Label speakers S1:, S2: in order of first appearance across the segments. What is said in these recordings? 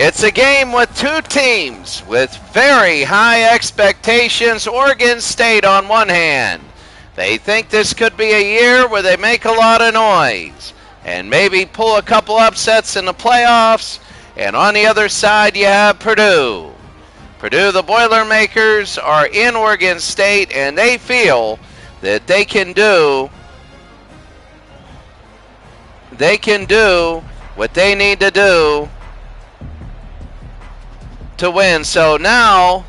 S1: It's a game with two teams with very high expectations. Oregon State on one hand. They think this could be a year where they make a lot of noise and maybe pull a couple upsets in the playoffs. And on the other side, you have Purdue. Purdue, the Boilermakers, are in Oregon State, and they feel that they can do what they need to do to win. So now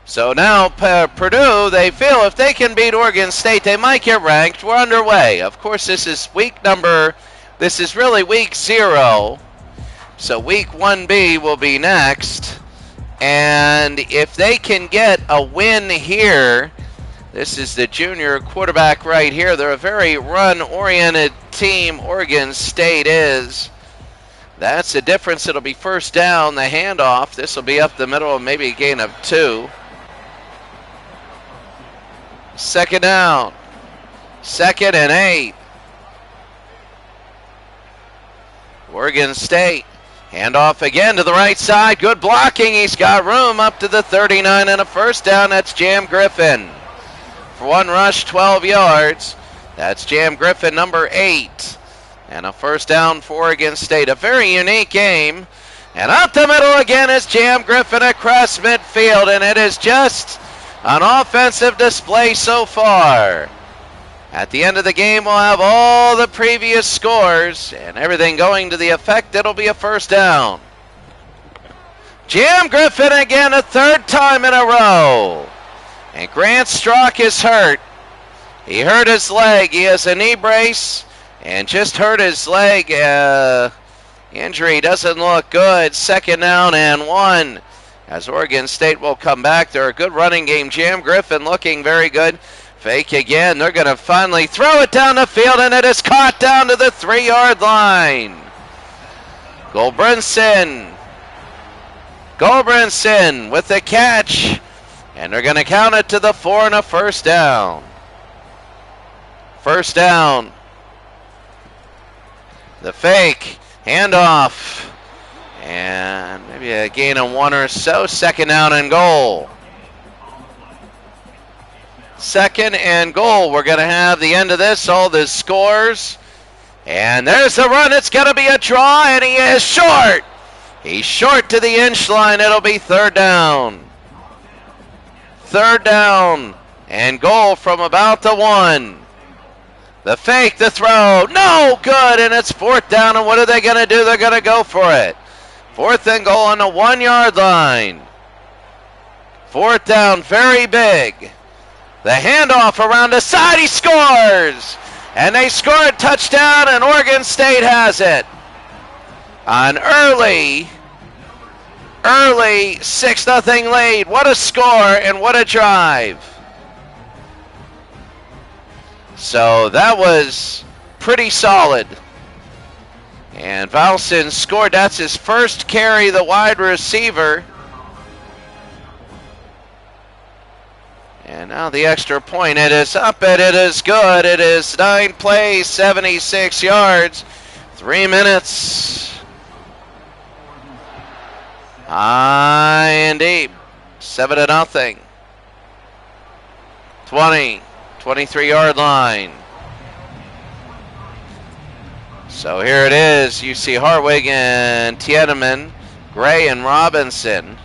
S1: Purdue, they feel if they can beat Oregon State, they might get ranked. We're underway. Of course, this is really week 0. So week 1B will be next. And if they can get a win here, this is the junior quarterback right here. They're a very run-oriented team, Oregon State is. That's the difference. It'll be first down, the handoff. This will be up the middle, maybe a gain of 2. Second down. 2nd and 8. Oregon State. Handoff again to the right side. Good blocking. He's got room up to the 39 and a first down. That's Jam Griffin. For one rush, 12 yards. That's Jam Griffin, number 8. And a first down for Oregon State. A very unique game. And up the middle again is Jam Griffin across midfield. And it is just an offensive display so far. At the end of the game, we'll have all the previous scores and everything going to the effect it'll be a first down. Jam Griffin again, a third time in a row. And Grant Strock is hurt. He hurt his leg. He has a knee brace and just hurt his leg. Injury doesn't look good. Second down and 1. As Oregon State will come back. They're a good running game. Jam Griffin looking very good. Fake again. They're going to finally throw it down the field, and it is caught down to the 3-yard line. Gulbranson with the catch, and they're going to count it to the 4 and a first down. First down. The fake. Handoff. And maybe a gain of 1 or so. Second down and goal. Second and goal. We're going to have the end of this, all the scores. And there's the run. It's going to be a draw, and he is short. He's short to the inch line. It'll be third down. Third down and goal from about the 1. The fake, the throw, no good, and it's fourth down, and what are they going to do? They're going to go for it. Fourth and goal on the 1-yard line. Fourth down, very big. The handoff around the side, he scores! And they score a touchdown, and Oregon State has it. An early 6-0 lead. What a score and what a drive. So that was pretty solid. And Valson scored. That's his first carry, the wide receiver. And now the extra point. It is up and it is good. It is 9 plays, 76 yards, 3 minutes. High and deep. 7-0. 20, 23-yard line. So here it is. You see Hartwig and Tiedemann, Gray and Robinson.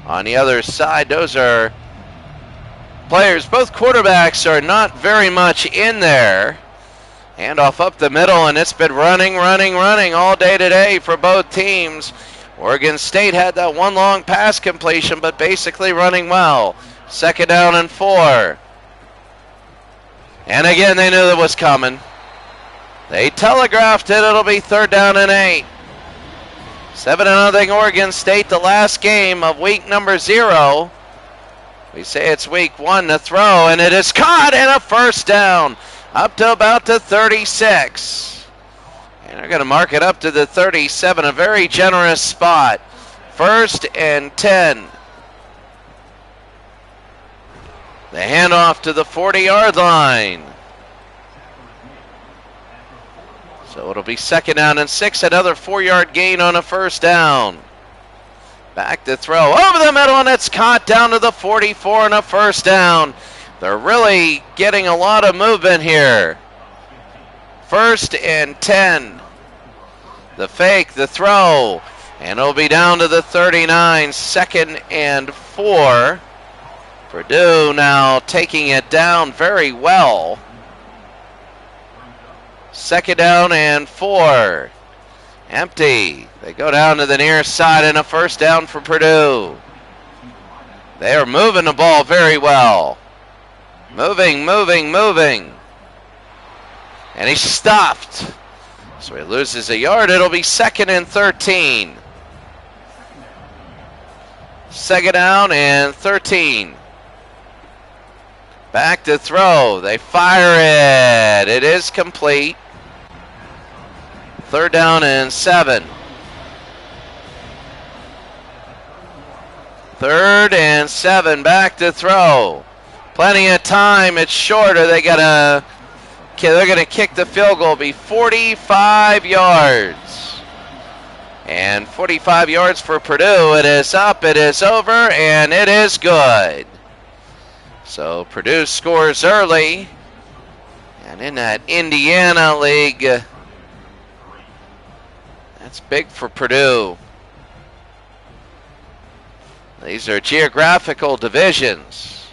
S1: On the other side, those are players. Both quarterbacks are not very much in there. Handoff up the middle, and it's been running all day today for both teams. Oregon State had that one long pass completion, but basically running well. Second down and 4. And again, they knew that was coming. They telegraphed it. It'll be third down and 8. 7-0 Oregon State, the last game of week number 0. We say it's week 1 to throw, and it is caught and a first down up to about the 36. And they're going to mark it up to the 37, a very generous spot First and 10. The handoff to the 40-yard line. So it'll be second down and 6, another 4-yard gain on a first down. Back to throw over the middle, and it's caught down to the 44 and a first down. They're really getting a lot of movement here. First and 10. The fake, the throw, and it'll be down to the 39, second and 4. Purdue now taking it down very well. Second down and 4. Empty. They go down to the near side and a first down for Purdue. They are moving the ball very well. Moving. And he's stopped. So he loses a yard. It'll be second and 13. Second down and 13. Back to throw. They fire it. It is complete. Third down and 7. Third and 7. Back to throw. Plenty of time. It's shorter. They're gonna kick the field goal. It'll be 45 yards. And 45 yards for Purdue. It is up. It is over, and it is good. So Purdue scores early, and in that Indiana League, that's big for Purdue. These are geographical divisions,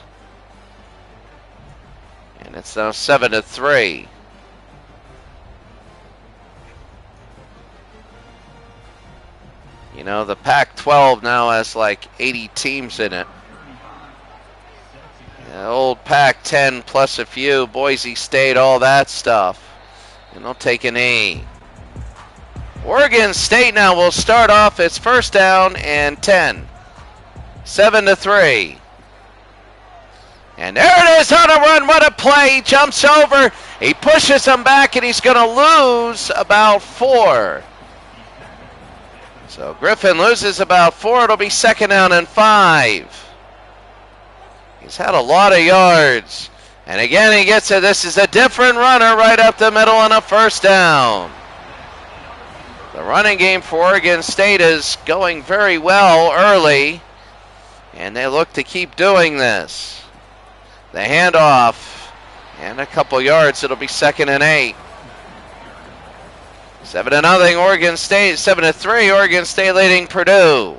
S1: and it's now 7-3. You know, the Pac-12 now has like 80 teams in it. The old Pac-10 plus a few, Boise State, all that stuff. And they'll take an E. Oregon State now will start off its first down and 10. 7-3. And there it is on a run. What a play. He jumps over. He pushes him back, and he's going to lose about 4. So Griffin loses about 4. It'll be second down and 5. He's had a lot of yards. And again, he gets it. This is a different runner right up the middle on a first down. The running game for Oregon State is going very well early, and they look to keep doing this. The handoff, and a couple yards. It'll be second and 8. 7-0 Oregon State. 7-3 Oregon State leading Purdue.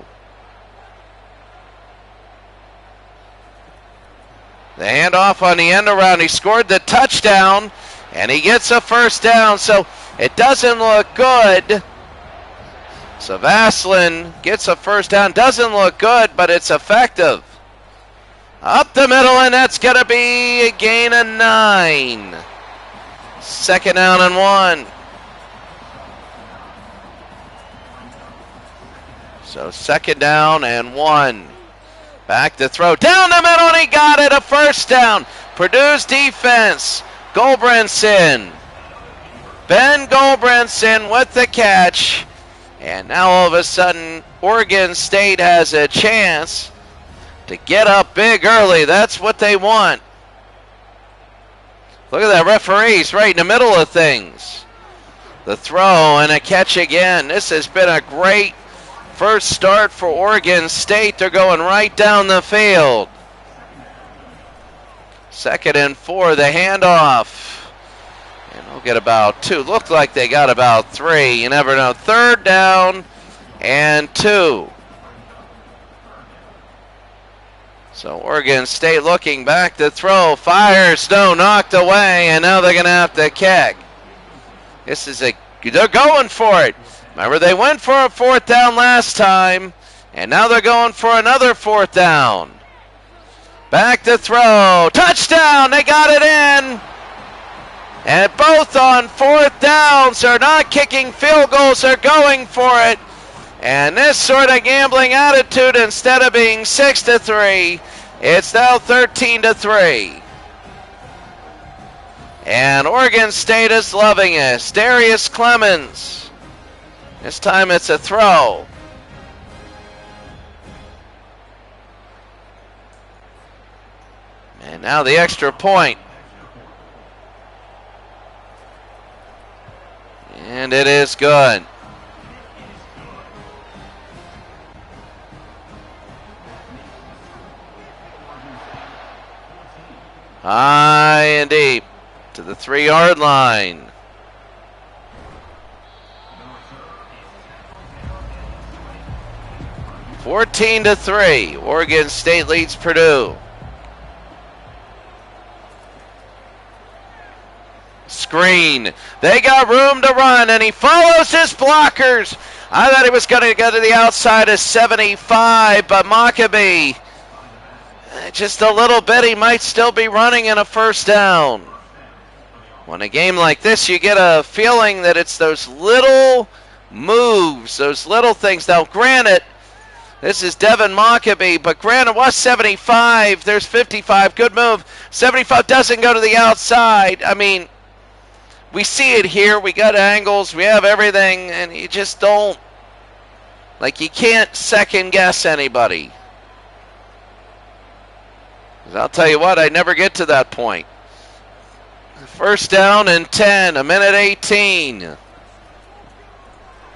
S1: The handoff on the end around. He scored the touchdown, and he gets a first down, so it doesn't look good. So Vaslin gets a first down. Doesn't look good, but it's effective. Up the middle, and that's going to be a gain of 9. Second down and 1. So second down and 1. Back to throw down the middle, and he got it, a first down. Purdue's defense, Goldbranson. Ben Goldbranson with the catch. And now all of a sudden, Oregon State has a chance to get up big early. That's what they want. Look at that, referee's right in the middle of things. The throw and a catch again. This has been a great first start for Oregon State. They're going right down the field. Second and 4, the handoff. And they'll get about 2. Looked like they got about 3. You never know. Third down and 2. So Oregon State looking back to throw. Fires, no, knocked away, and now they're going to have to kick. They're going for it. Remember, they went for a fourth down last time, and now they're going for another fourth down. Back to throw. Touchdown! They got it in. And both on fourth downs are not kicking field goals, they're going for it. And this sort of gambling attitude, instead of being 6-3, it's now 13-3. And Oregon State is loving it. Darius Clemens. This time it's a throw. And now the extra point. And it is good. High and deep to the 3-yard line. (14-3). Oregon State leads Purdue. Screen. They got room to run, and he follows his blockers. I thought he was going to go to the outside of 75, but Maccabee, just a little bit, he might still be running in a first down. When a game like this, you get a feeling that it's those little moves, those little things. Now, granted, this is Devin Maccabee, but granted, was 75. There's 55. Good move. 75 doesn't go to the outside. I mean, we see it here. We got angles. We have everything, and you just don't, like, you can't second guess anybody. I'll tell you what, I never get to that point. First down and 10, a minute 18.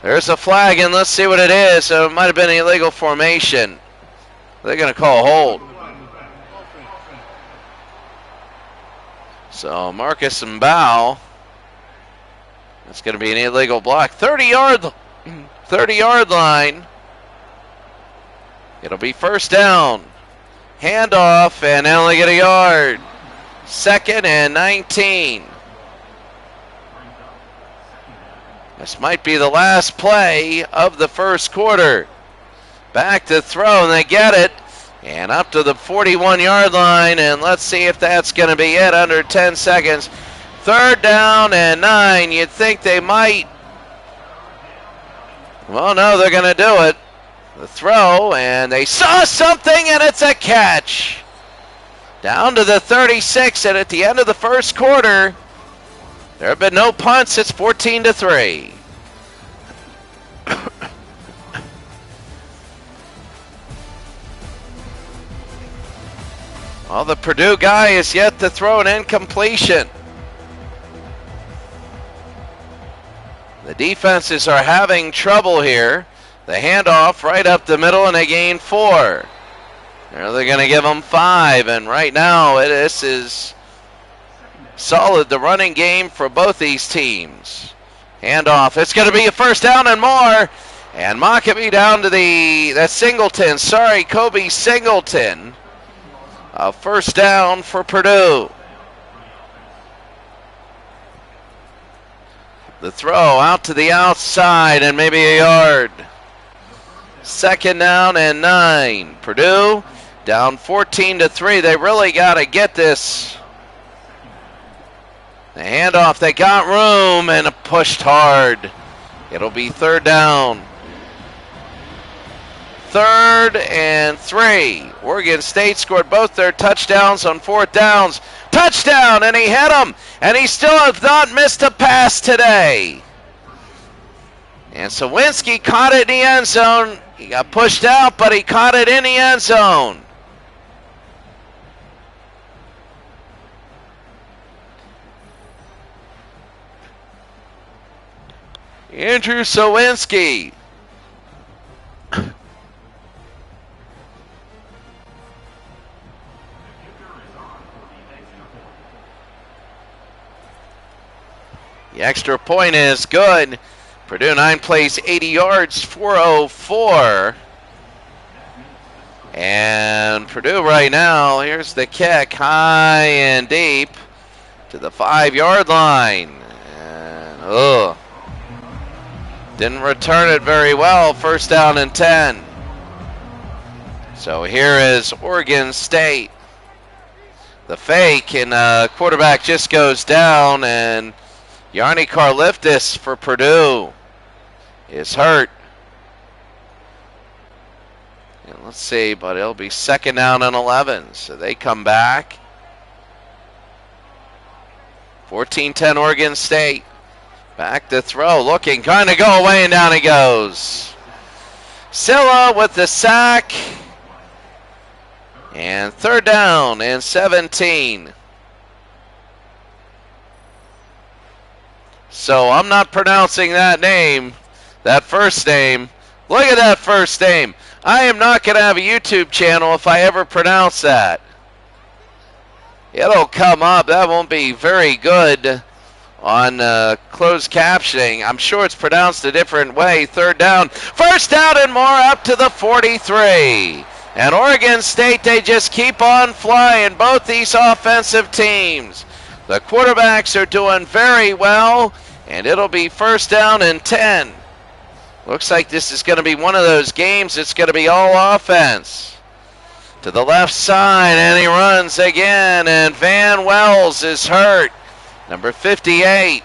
S1: There's a flag, and let's see what it is. So it might have been an illegal formation. They're going to call a hold. So Marcus Mbao, that's going to be an illegal block. 30-yard line. It'll be first down. Handoff, and they only get a yard. 2nd and 19. This might be the last play of the first quarter. Back to throw, and they get it. And up to the 41-yard line, and let's see if that's going to be it under 10 seconds. 3rd down and 9. You'd think they might. Well, no, they're going to do it. The throw, and they saw something, and it's a catch. Down to the 36, and at the end of the first quarter, there have been no punts. It's 14-3. Well, the Purdue guy is yet to throw an incompletion. The defenses are having trouble here. The handoff right up the middle, and they gain 4. They're going to give them 5, and right now this is solid, the running game for both these teams. Handoff, it's going to be a first down and more, and Maccabee down to that's Singleton, Kobe Singleton. A first down for Purdue. The throw out to the outside, and maybe a yard. 2nd down and 9. Purdue down 14-3. They really got to get this. The handoff, they got room, and pushed hard. It'll be 3rd down. 3rd and 3. Oregon State scored both their touchdowns on 4th downs. Touchdown, and he hit him, and he still has not missed a pass today. And Sawinski caught it in the end zone. He got pushed out, but he caught it in the end zone. Andrew Sawinski. The extra point is good. Purdue 9 plays 80 yards, 4:04. And Purdue right now, here's the kick, high and deep to the 5-yard line. And, didn't return it very well. First down and 10. So here is Oregon State. The fake, and quarterback just goes down, and Yarni Karliftis for Purdue is hurt. And let's see, but it'll be 2nd down and 11. So they come back. 14-10 Oregon State. Back to throw, looking, trying to go away, and down he goes. Silla with the sack. And 3rd down and 17. So I'm not pronouncing that name, that first name. Look at that first name. I am not going to have a YouTube channel if I ever pronounce that. It'll come up. That won't be very good on closed captioning. I'm sure it's pronounced a different way. 3rd down. 1st down and more up to the 43. And Oregon State, they just keep on flying, both these offensive teams. The quarterbacks are doing very well, and it'll be 1st down and 10. Looks like this is going to be one of those games. It's going to be all offense. To the left side, and he runs again, and Van Wells is hurt. Number 58.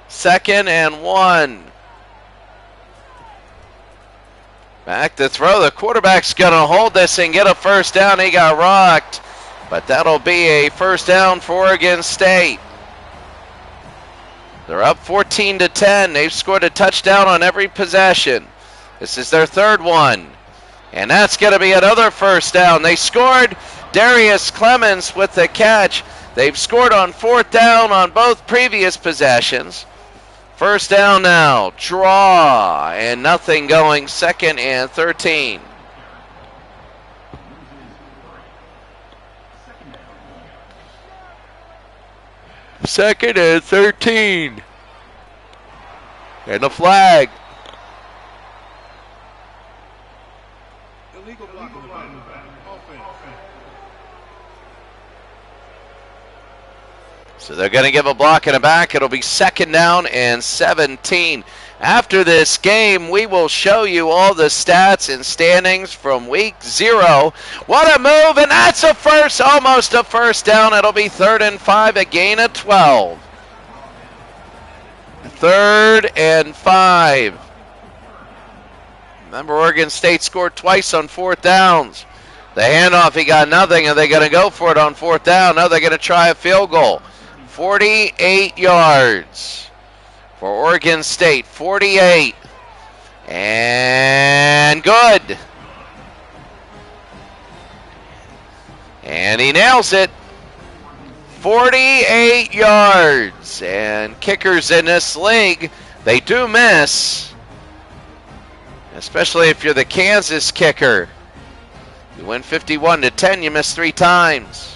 S1: Second and 1. Back to throw. The quarterback's going to hold this and get a 1st down. He got rocked. But that'll be a 1st down for Oregon State. They're up 14-10. They've scored a touchdown on every possession. This is their 3rd one. And that's going to be another 1st down. They scored. Darius Clemens with the catch. They've scored on 4th down on both previous possessions. 1st down now. Draw. And nothing going. 2nd and 13. Second and 13. And a flag. So they're going to give a block and a back. It'll be 2nd down and 17. After this game, we will show you all the stats and standings from week 0. What a move, and that's a first, almost a 1st down. It'll be 3rd and 5, a gain of 12. 3rd and 5. Remember, Oregon State scored twice on 4th downs. The handoff, he got nothing. Are they going to go for it on 4th down? No, they're going to try a field goal. 48 yards. For Oregon State, 48. And good. And he nails it. 48 yards. And kickers in this league, they do miss. Especially if you're the Kansas kicker. You win 51-10, you miss 3 times.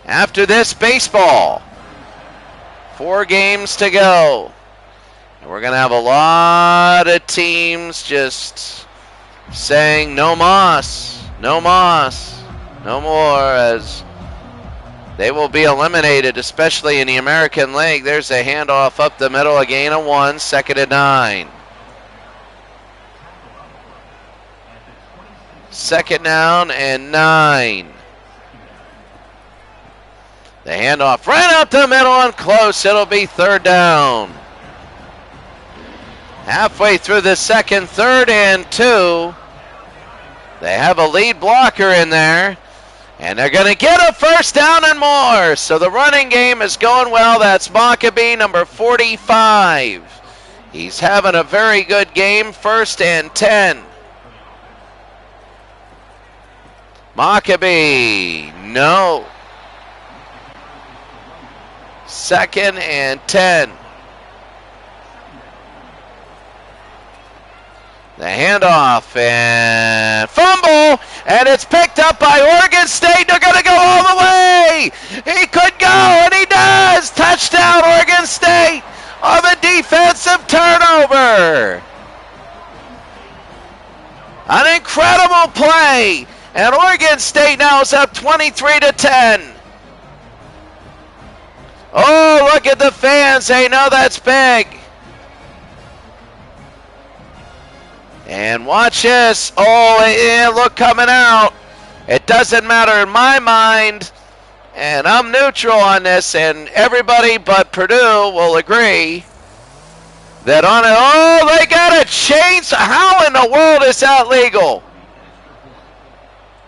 S1: After this, baseball. 4 games to go. And we're going to have a lot of teams just saying no mas, no mas, no more, as they will be eliminated, especially in the American League. There's a handoff up the middle, a gain of 1, 2nd and 9. 2nd down and 9. The handoff right up the middle and close. It'll be 3rd down. Halfway through the 2nd, 3rd and 2. They have a lead blocker in there. And they're going to get a 1st down and more. So the running game is going well. That's Maccabee, number 45. He's having a very good game. 1st and 10. Maccabee, no. 2nd and 10. The handoff and fumble, and it's picked up by Oregon State. They're going to go all the way. He could go, and he does. Touchdown, Oregon State, on the defensive turnover. An incredible play, and Oregon State now is up 23-10. Oh, look at the fans. They know that's big. And watch this. Oh, yeah, look coming out. It doesn't matter in my mind. And I'm neutral on this. And everybody but Purdue will agree that on it. Oh, they got a chainsaw. How in the world is that legal?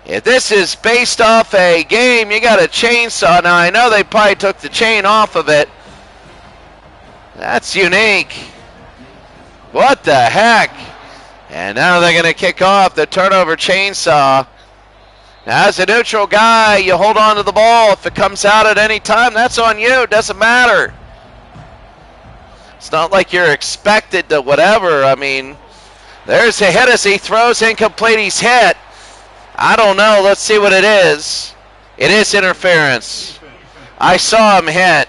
S1: If this is based off a game, you got a chainsaw. Now, I know they probably took the chain off of it. That's unique. What the heck? And now they're going to kick off the turnover chainsaw. Now, as a neutral guy, you hold on to the ball. If it comes out at any time, that's on you. It doesn't matter. It's not like you're expected to whatever. I mean, there's a hit as he throws incomplete. He's hit. I don't know. Let's see what it is. It is interference. I saw him hit.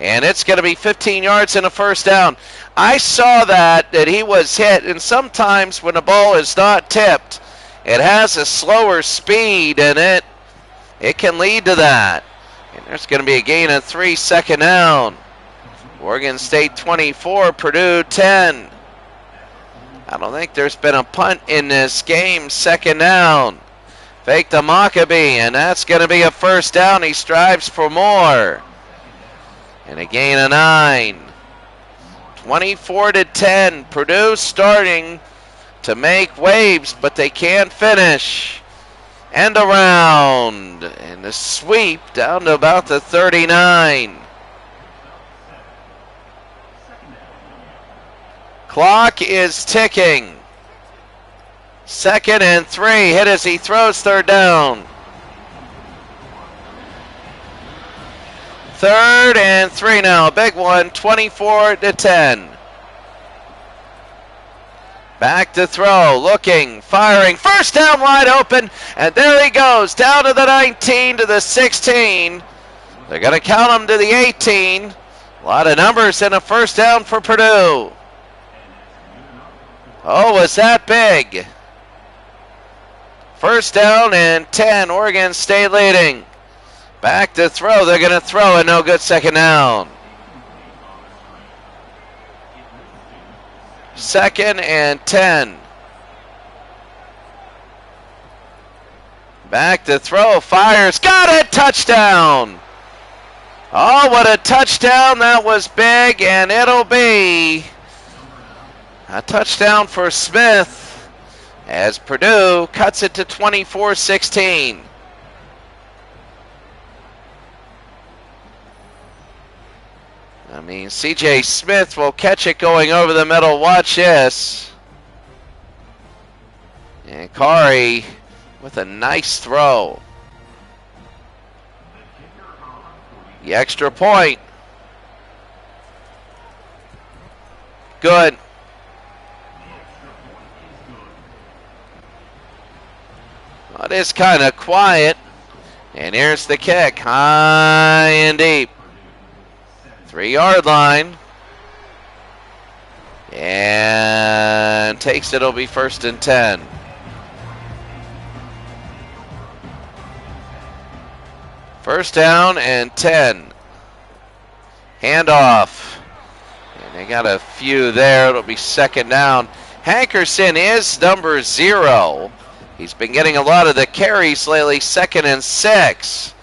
S1: And it's going to be 15 yards and a first down. I saw that he was hit. And sometimes when the ball is not tipped, it has a slower speed, and it can lead to that. And there's going to be a gain of 3, second down. Oregon State 24, Purdue 10. I don't think there's been a punt in this game. Second down. Fake to Maccabee, and that's going to be a first down. He strives for more. And a gain of 9. 24-10. Purdue starting to make waves, but they can't finish. End around. And the sweep down to about the 39. Clock is ticking. 2nd and 3. Hit as he throws, third down. 3rd and 3 now. A big one, 24-10. Back to throw, looking, firing. First down wide open, and there he goes. Down to the 19, to the 16. They're going to count him to the 18. A lot of numbers in a first down for Purdue. Oh, was that big? First down and 10, Oregon State leading. Back to throw, they're going to throw, and no good, second down. 2nd and 10. Back to throw, fires, got it, touchdown. Oh, what a touchdown, that was big, and it'll be a touchdown for Smith as Purdue cuts it to 24-16. I mean, C.J. Smith will catch it going over the middle. Watch this. And Kari with a nice throw. The extra point. Good. Well, it is kind of quiet. And here's the kick. High and deep. 3-yard line. And takes it. It'll be 1st and 10. First down and 10. Handoff. And they got a few there. It'll be 2nd down. Hankerson is number 0. He's been getting a lot of the carries lately. 2nd and 6.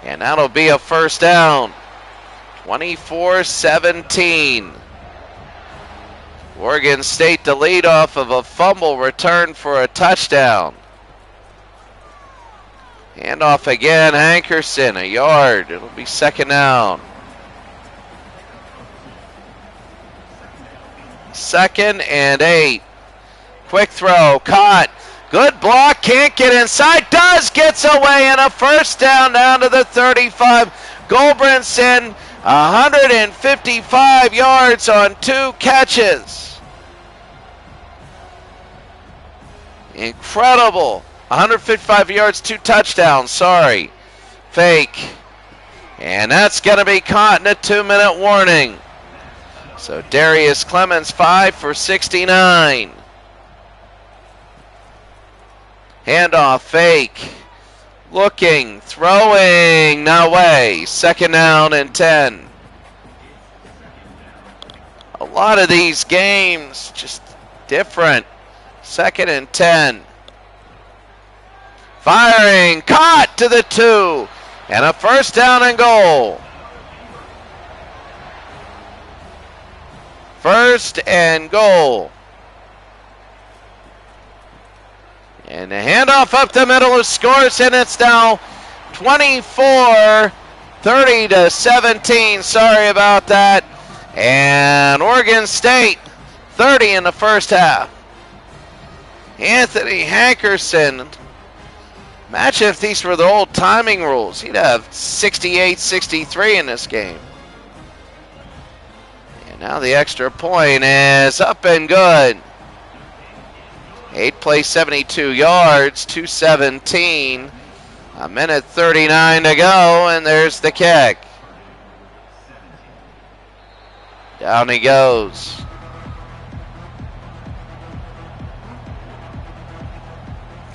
S1: And that'll be a first down. 24-17. Oregon State to lead off of a fumble return for a touchdown. Handoff again, Hankerson, a yard. It'll be 2nd down. 2nd and 8. Quick throw, caught. Good block, can't get inside. Does, gets away, and a first down to the 35. Goldbrinson, 155 yards on 2 catches. Incredible. 155 yards, 2 touchdowns, sorry. Fake. And that's going to be caught in a 2-minute warning. So Darius Clemens, 5 for 69. Handoff, fake. Looking, throwing, no way. 2nd down and 10. A lot of these games just different. 2nd and 10. Firing, caught to the 2. And a first down and goal. 1st and goal. And the handoff up the middle of scores, and it's now 24-30-17. Sorry about that. And Oregon State 30 in the first half. Anthony Hankerson. Imagine if these were the old timing rules. He'd have 68-63 in this game. And now the extra point is up and good. 8 plays, 72 yards, 2:17. A minute 39 to go, and there's the kick. Down he goes.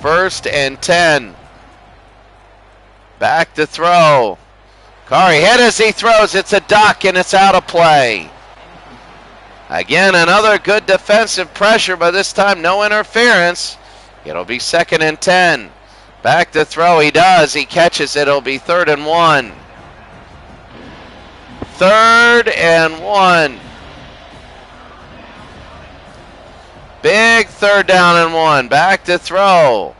S1: First and 10. Back to throw. Kari hit as he throws. It's a duck, and it's out of play. Again, another good defensive pressure, but this time no interference. It'll be 2nd and 10. Back to throw. He does. He catches it. It'll be 3rd and 1. 3rd and 1. Big 3rd down and 1. Back to throw.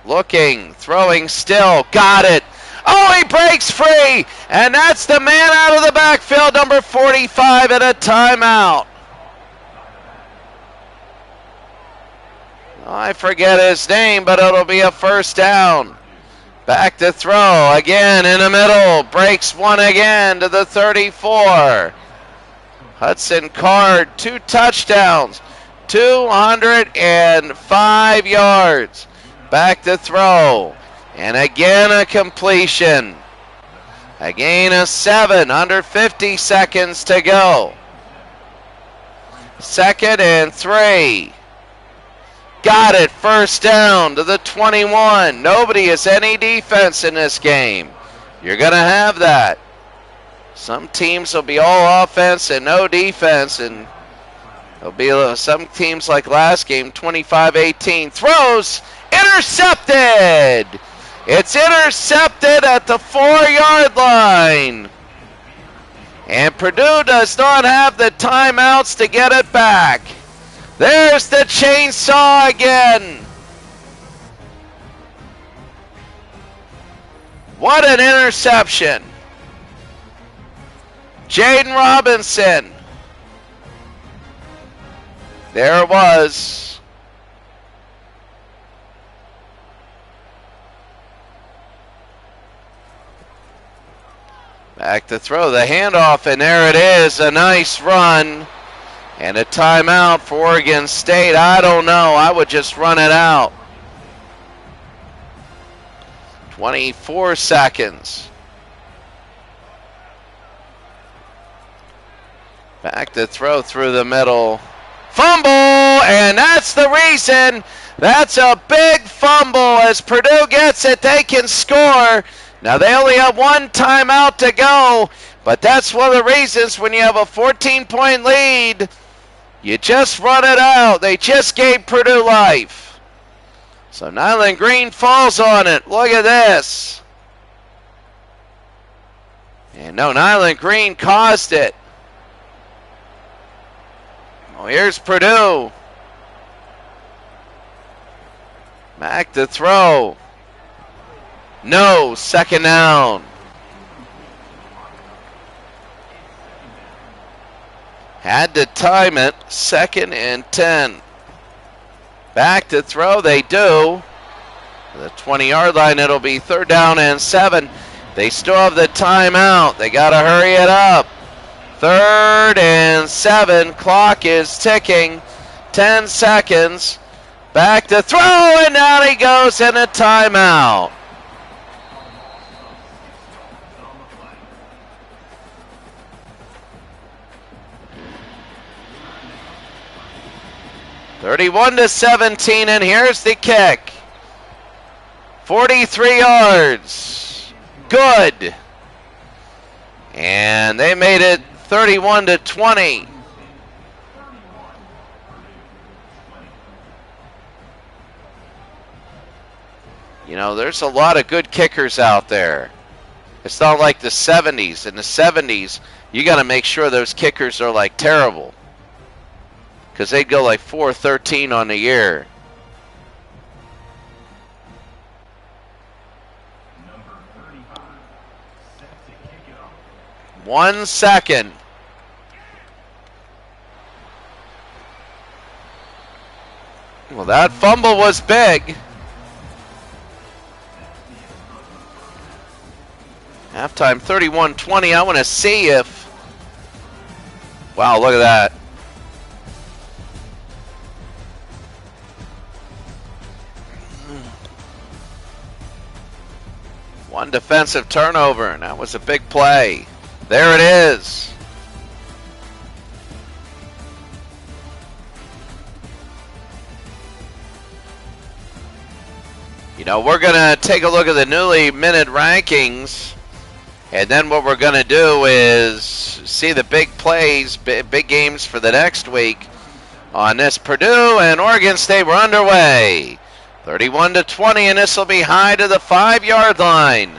S1: Looking. Throwing still. Got it. Oh, he breaks free. And that's the man out of the backfield, number 45, at a timeout. I forget his name, but it'll be a 1st down. Back to throw. Again in the middle. Breaks one again to the 34. Hudson Card, 2 touchdowns. 205 yards. Back to throw. And again a completion. A gain of 7. Under 50 seconds to go. 2nd and 3. Got it. 1st down to the 21. Nobody has any defense in this game. You're going to have that. Some teams will be all offense and no defense, and there'll be some teams like last game, 25-18. Throws. Intercepted. It's intercepted at the 4-yard line. And Purdue does not have the timeouts to get it back. There's the chainsaw again. What an interception. Jaden Robinson. There it was. Back to throw the handoff, and there it is. A nice run. And a timeout for Oregon State. I don't know. I would just run it out. 24 seconds. Back to throw through the middle. Fumble, and that's the reason. That's a big fumble. As Purdue gets it, they can score. Now they only have 1 timeout to go, but that's one of the reasons when you have a 14-point lead, you just run it out. They just gave Purdue life. So Nyland Green falls on it. Look at this. And no, Nyland Green caused it. Oh, here's Purdue. Back to throw. No, 2nd down. Had to time it. 2nd and 10. Back to throw, they do. The 20-yard line, it'll be 3rd down and 7. They still have the timeout. They got to hurry it up. 3rd and 7. Clock is ticking. 10 seconds. Back to throw, and down he goes in a timeout. (31-17), and here's the kick. 43 yards. Good. And they made it 31-20. You know, there's a lot of good kickers out there. It's not like the 70s. In the 70s, you got to make sure those kickers are like terrible, because they'd go like 4-13 on the year.
S2: Number 35, set to kick it off.
S1: 1 second. Well, that fumble was big. Halftime 31-20. I want to see if... Wow, look at that. One defensive turnover, and that was a big play. There it is. You know, we're going to take a look at the newly minted rankings, and then what we're going to do is see the big plays, big games for the next week on this. Purdue and Oregon State were underway. 31-20, and this will be high to the 5-yard line.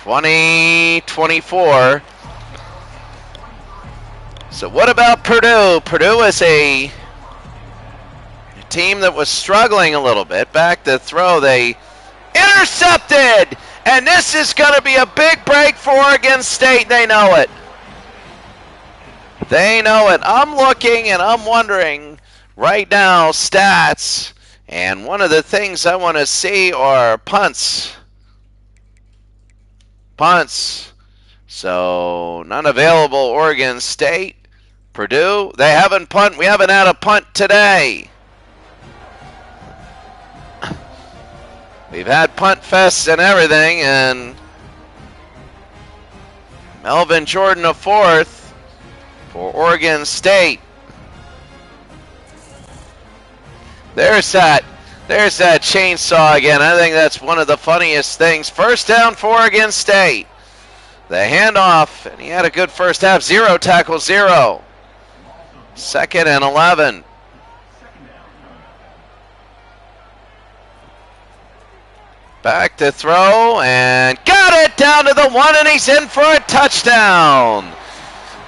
S1: 20-24. So what about Purdue? Purdue is a team that was struggling a little bit. Back to throw, they intercepted, and this is going to be a big break for Oregon State. They know it. They know it. I'm looking and I'm wondering right now stats, and one of the things I want to see are punts. Punts. So none available. Oregon State. Purdue, they haven't punt. We haven't had a punt today. We've had punt fests and everything, and Melvin Jordan a fourth for Oregon State. There's that chainsaw again. I think that's one of the funniest things. First down for Oregon State. The handoff, and he had a good first half. 0 tackles, 0. 2nd and 11. Back to throw, and got it down to the 1, and he's in for a touchdown.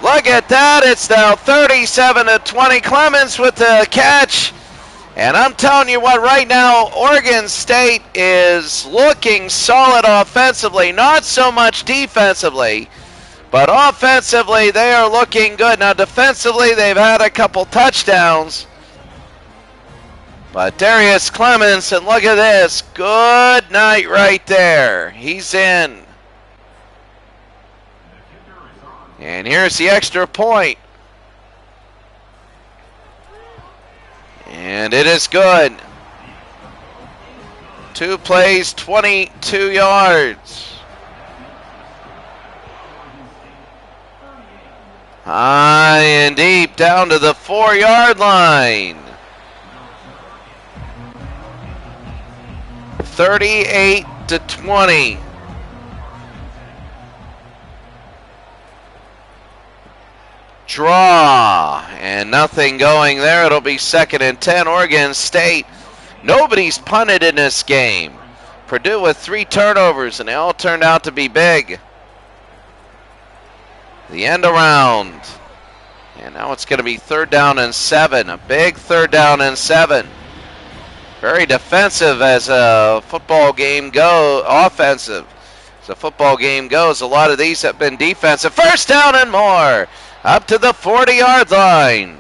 S1: Look at that. It's now 37-20. Clemens with the catch. And I'm telling you what, right now, Oregon State is looking solid offensively, not so much defensively, but offensively they are looking good. Now defensively they've had a couple touchdowns, but Darius Clemens, and look at this, good night right there. He's in. And here's the extra point. And it is good. 2 plays, 22 yards. High and deep down to the 4-yard line. 38-20. Draw, and nothing going there. It'll be 2nd and 10. Oregon State, nobody's punted in this game. Purdue with 3 turnovers, and they all turned out to be big. The end around, and now it's going to be 3rd down and 7. A big 3rd down and 7. Very defensive as a football game goes. Offensive as a football game goes. A lot of these have been defensive. 1st down and more. Up to the 40-yard line.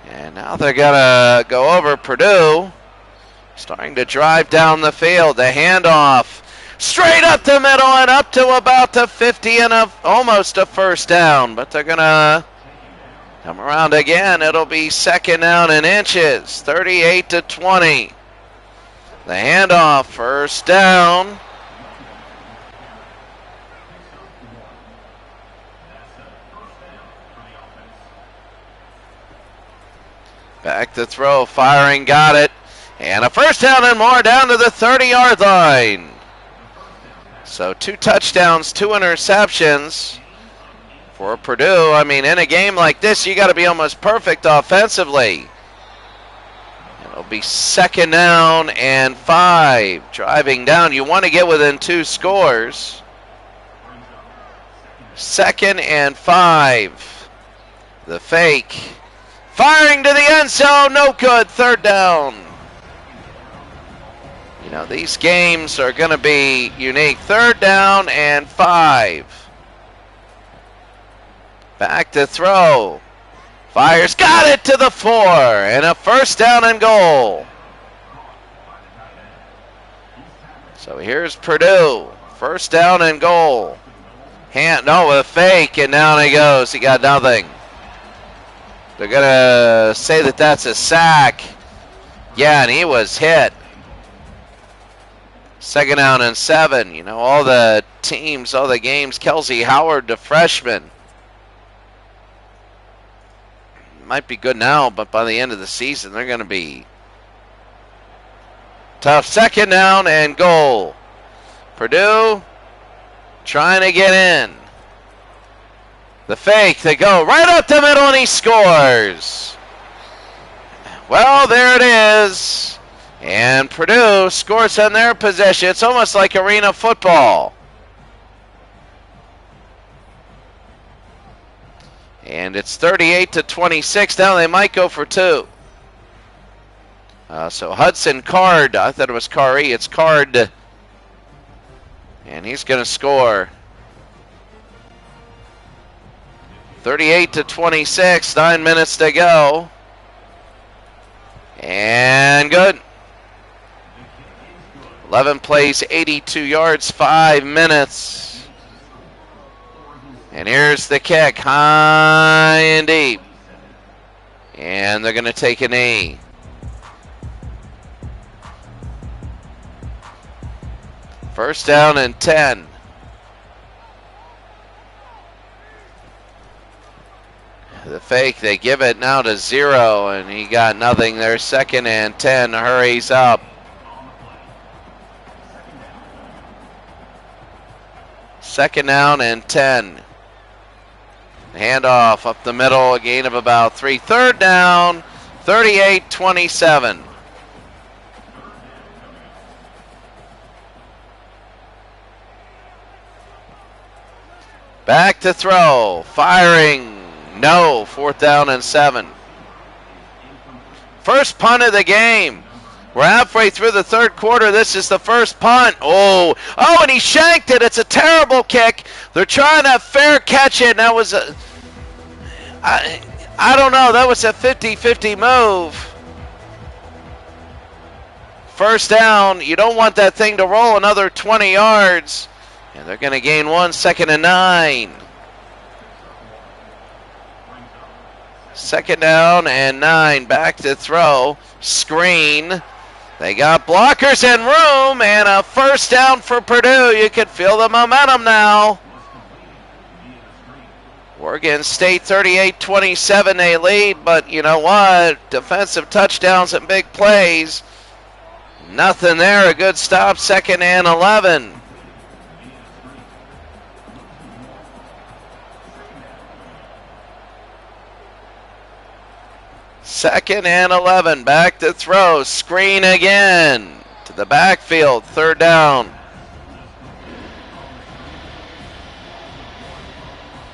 S1: And now they're going to go over Purdue. Starting to drive down the field. The handoff. Straight up the middle and up to about the 50 and almost a 1st down. But they're going to come around again. It'll be 2nd down and inches. 38-20. The handoff. 1st down. Back to throw, firing, got it. And a 1st down and more down to the 30-yard line. So 2 touchdowns, 2 interceptions for Purdue. I mean, in a game like this, you got to be almost perfect offensively. It'll be 2nd down and 5. Driving down, you want to get within 2 scores. 2nd and 5. The fake. Firing to the end zone, no good, 3rd down. You know, these games are going to be unique. 3rd down and 5. Back to throw. Fires, got it to the 4, and a first down and goal. So here's Purdue, first down and goal. A fake, and down he goes. He got nothing. They're going to say that that's a sack. Yeah, and he was hit. Second down and 7. You know, all the teams, all the games, Kelsey Howard, the freshman. Might be good now, but by the end of the season, they're going to be tough. Second down and goal. Purdue trying to get in. The fake, they go right up the middle, and he scores. Well, there it is. And Purdue scores on their possession. It's almost like arena football. And it's 38-26. Now they might go for 2. So Hudson Card, I thought it was Carey, it's Card. And he's going to score. 38-26, 9 minutes to go. And good. 11 plays, 82 yards, 5 minutes. And here's the kick, high and deep. And they're going to take a knee. First down and 10. The fake, they give it now to 0, and he got nothing there. Second and 10, hurries up. Second down and 10. Handoff up the middle, a gain of about 3. Third down, 38-27. Back to throw, firing. No, 4th down and 7. First punt of the game. We're halfway through the third quarter. This is the first punt. Oh, and he shanked it. It's a terrible kick. They're trying to fair catch it. And that was I don't know. That was a 50-50 move. First down. You don't want that thing to roll another 20 yards. And they're going to gain 1, 2nd and 9. Second down and 9. Back to throw. Screen. They got blockers and room, and a first down for Purdue. You can feel the momentum now. Oregon State 38-27, they lead, but you know what? Defensive touchdowns and big plays. Nothing there. A good stop. 2nd and 11. Second and 11, back to throw, screen again, to the backfield, 3rd down.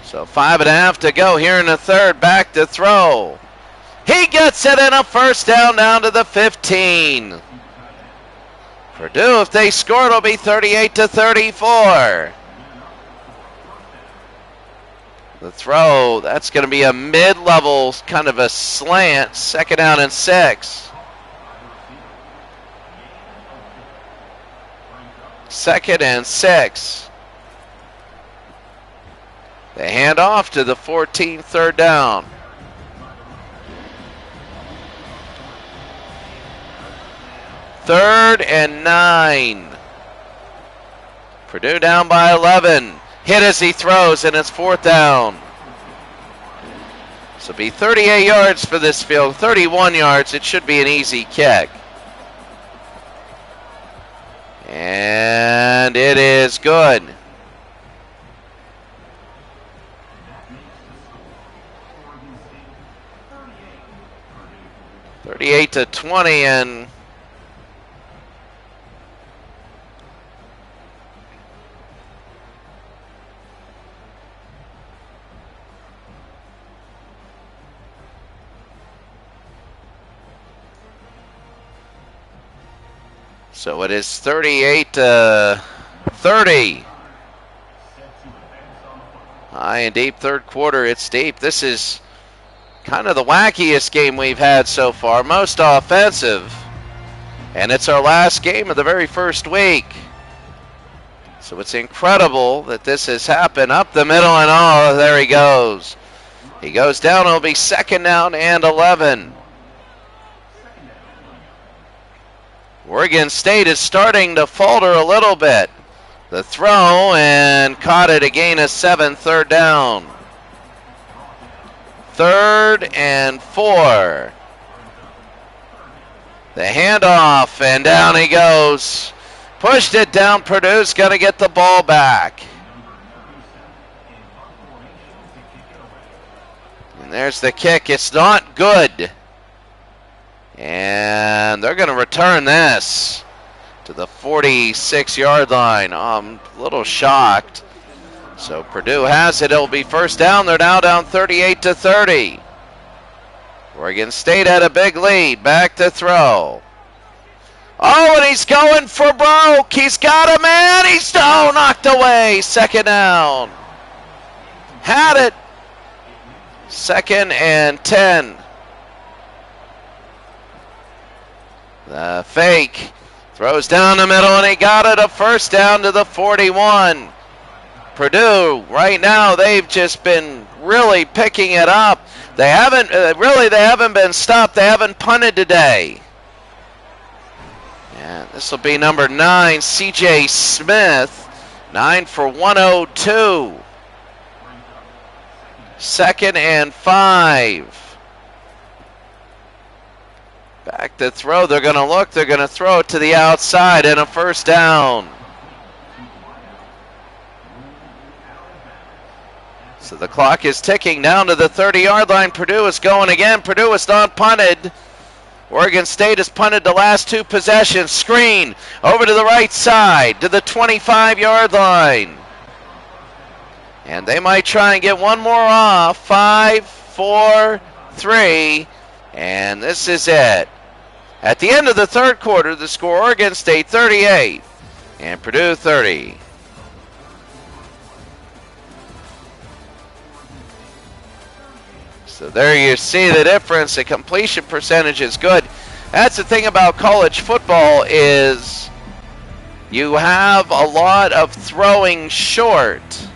S1: So 5.5 to go here in the third, back to throw. He gets it, and a first down to the 15. Purdue, if they score, it'll be 38-34. The throw, that's going to be a mid-level kind of a slant. 2nd down and 6. 2nd and 6. They hand off to the 14, 3rd down. Third and 9. Purdue down by 11. Hit as he throws, and it's 4th down. So it'll be 38 yards for this field, 31 yards. It should be an easy kick. And it is good. (38-20), and so it is 38-30. High and deep, third quarter. It's deep. This is kind of the wackiest game we've had so far, most offensive. And it's our last game of the very first week. So it's incredible that this has happened. Up the middle and oh, there he goes. He goes down. It'll be second down and 11. Oregon State is starting to falter a little bit. The throw and caught it, a gain of 7, third down. 3rd and 4. The handoff and down he goes. Pushed it down. Purdue's going to get the ball back. And there's the kick. It's not good. And they're going to return this to the 46-yard line. I'm a little shocked. So Purdue has it. It'll be first down. They're now down 38-30. Oregon State had a big lead. Back to throw. Oh, and he's going for broke. He's got a man. He's knocked away. Second down. Had it. 2nd and 10. The fake. Throws down the middle, and he got it, a first down to the 41. Purdue, right now, they've just been really picking it up. They haven't been stopped. They haven't punted today. And this will be number 9, C.J. Smith, 9 for 102. 2nd and 5. Back to throw. They're going to look. They're going to throw it to the outside and a first down. So the clock is ticking down to the 30-yard line. Purdue is going again. Purdue is not punted. Oregon State has punted the last 2 possessions. Screen over to the right side to the 25-yard line. And they might try and get one more off. 5, 4, 3. And this is it. At the end of the third quarter, the score, Oregon State 38 and Purdue 30. So there you see the difference. The completion percentage is good. That's the thing about college football is you have a lot of throwing short.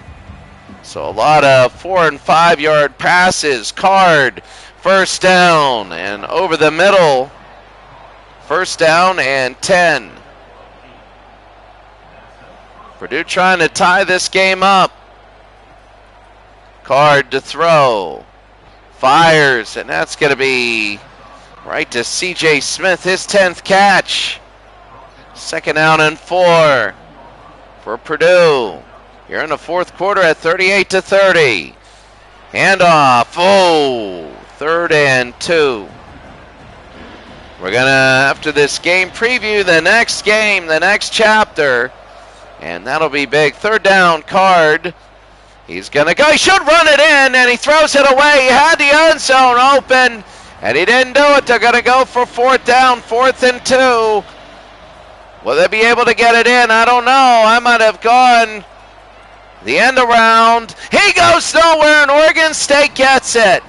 S1: So a lot of 4 and 5 yard passes, card, first down, and over the middle, first down and 10. Purdue trying to tie this game up. Card to throw. Fires, and that's going to be right to C.J. Smith, his 10th catch. Second down and 4 for Purdue. Here in the fourth quarter at 38-30. Handoff. Oh, 3rd and 2. We're going to, after this game, preview the next game, the next chapter. And that'll be big. 3rd down, Card. He's going to go. He should run it in, and he throws it away. He had the end zone open, and he didn't do it. They're going to go for 4th down, 4th and 2. Will they be able to get it in? I don't know. I might have gone the end around. He goes nowhere, and Oregon State gets it.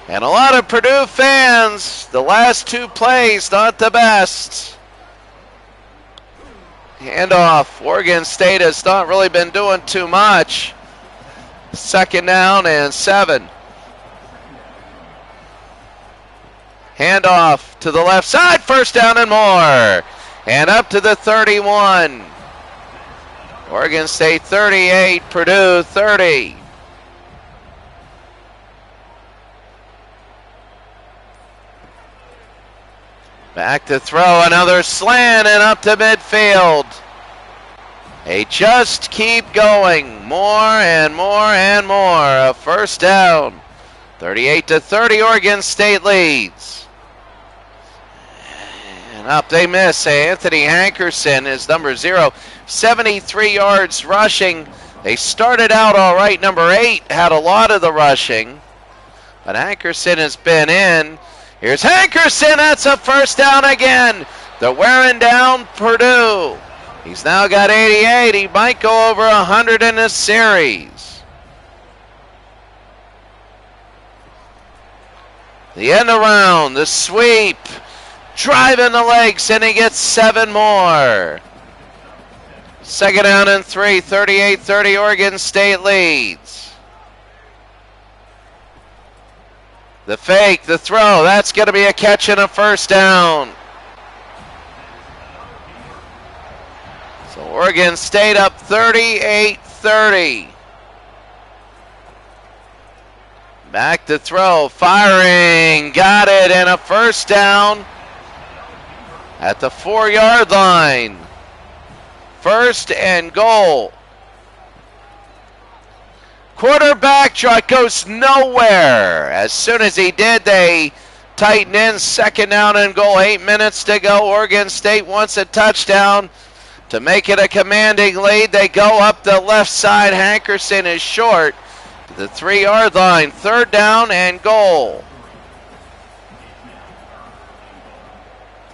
S1: And a lot of Purdue fans, the last 2 plays, not the best. Handoff. Oregon State has not really been doing too much. 2nd down and 7. Handoff to the left side. First down and more. And up to the 31. Oregon State 38, Purdue 30. Back to throw, another slant and up to midfield. They just keep going, more and more and more. A first down, 38-30, Oregon State leads. And up they miss. Anthony Hankerson is number 0, 73 yards rushing. They started out all right. Number 8 had a lot of the rushing, but Hankerson has been in. Here's Hankerson, that's a first down again. They're wearing down Purdue. He's now got 88. He might go over 100 in this series. The end around, the sweep, driving the legs, and he gets 7 more. Second down and 3, 38-30, Oregon State leads. The fake, the throw, that's going to be a catch and a first down. So Oregon State up 38-30. Back to throw, firing, got it, and a first down at the 4-yard line. First and goal. Quarterback draw goes nowhere. As soon as he did, they tighten in. Second down and goal, 8 minutes to go. Oregon State wants a touchdown to make it a commanding lead. They go up the left side. Hankerson is short. The 3-yard line, third down and goal.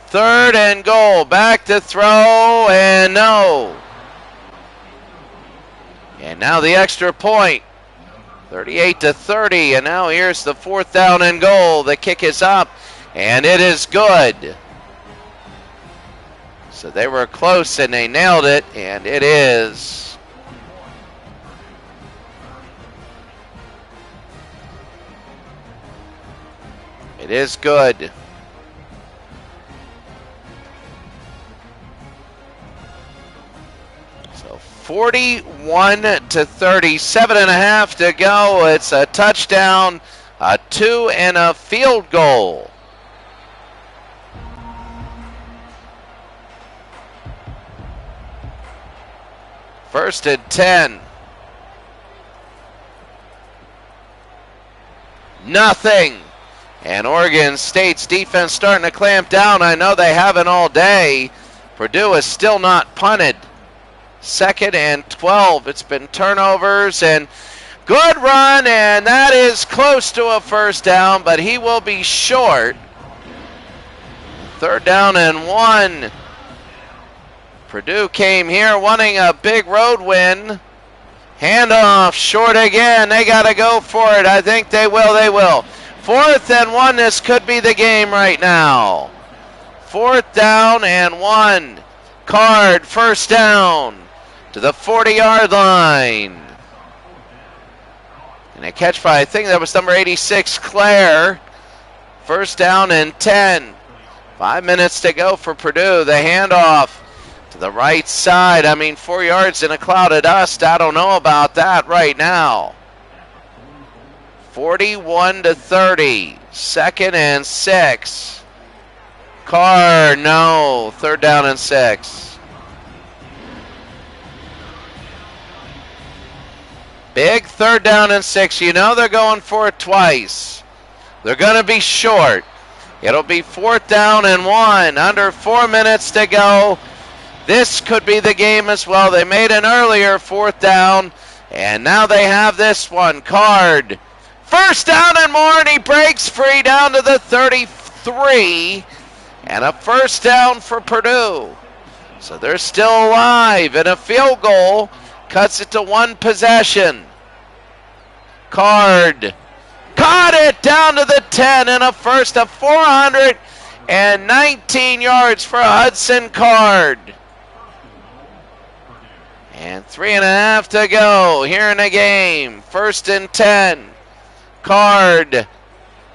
S1: Third and goal, back to throw, and no. And now the extra point, 38-30, and now here's the fourth down and goal. The kick is up, and it is good. So they were close, and they nailed it, and it is. It is good. So 41-30, 7.5 to go. It's a touchdown, a 2, and a field goal. First and 10. Nothing. And Oregon State's defense starting to clamp down. I know they haven't all day. Purdue is still not punted. Second and 12. It's been turnovers and good run, and that is close to a first down, but he will be short. Third down and 1. Purdue came here wanting a big road win. Handoff, short again. They got to go for it. I think they will. They will. Fourth and 1, this could be the game right now. Fourth down and 1. Card, first down to the 40-yard line. And a catch by, I think that was number 86, Claire. First down and 10. 5 minutes to go for Purdue. The handoff to the right side. 4 yards in a cloud of dust. I don't know about that right now. 41-30, second and 6. Carr, no, third down and 6. Big third down and 6. You know they're going for it twice. They're going to be short. It'll be fourth down and 1. Under 4 minutes to go. This could be the game as well. They made an earlier fourth down, and now they have this one. Card. First down and more, and he breaks free down to the 33, and a first down for Purdue. So they're still alive, and a field goal cuts it to 1 possession. Card caught it down to the 10, and a first of 419 yards for Hudson Card. And 3.5 to go here in the game. First and 10. Card,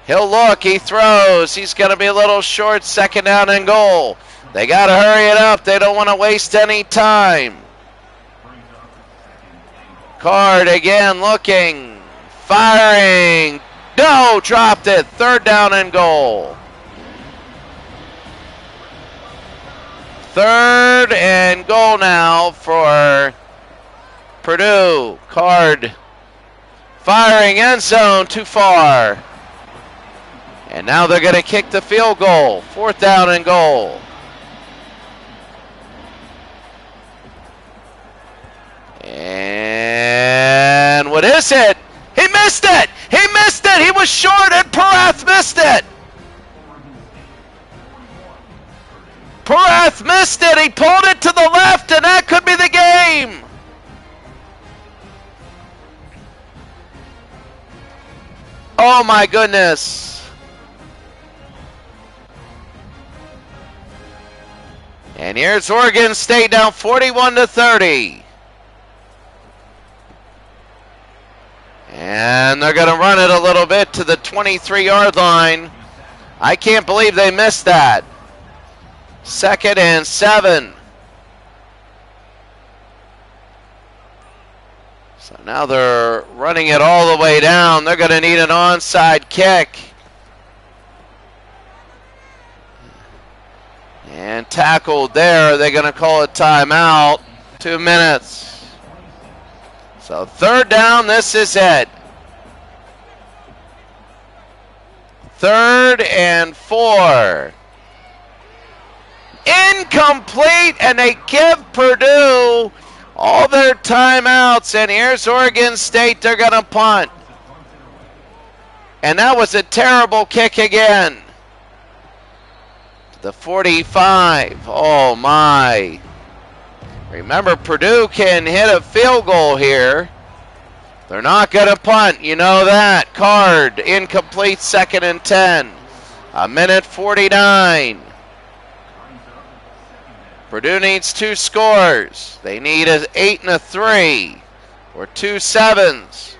S1: he'll look, he throws, he's going to be a little short, second down and goal. They got to hurry it up, they don't want to waste any time. Card again looking, firing, no, dropped it, third down and goal. Third and goal now for Purdue. Card firing, end zone, too far. And now they're going to kick the field goal. Fourth down and goal. And what is it? He missed it! He missed it! He was short and Parath missed it! Parath missed it! He pulled it to the left, and that could be the game! Oh my goodness. here's Oregon State down 41-30. And they're going to run it a little bit to the 23-yard line. I can't believe they missed that. 2nd and 7. So now they're running it all the way down. They're going to need an onside kick. And tackled there. They're going to call a timeout. 2 minutes. So 3rd down, this is it. 3rd and 4. Incomplete, and they give Purdue all their timeouts, and here's Oregon State. They're going to punt. And that was a terrible kick again. The 45. Oh, my. Remember, Purdue can hit a field goal here. They're not going to punt. You know that. Card. Incomplete. 2nd and 10. 1:49. Purdue needs 2 scores. They need an 8 and a 3. Or 2 7s.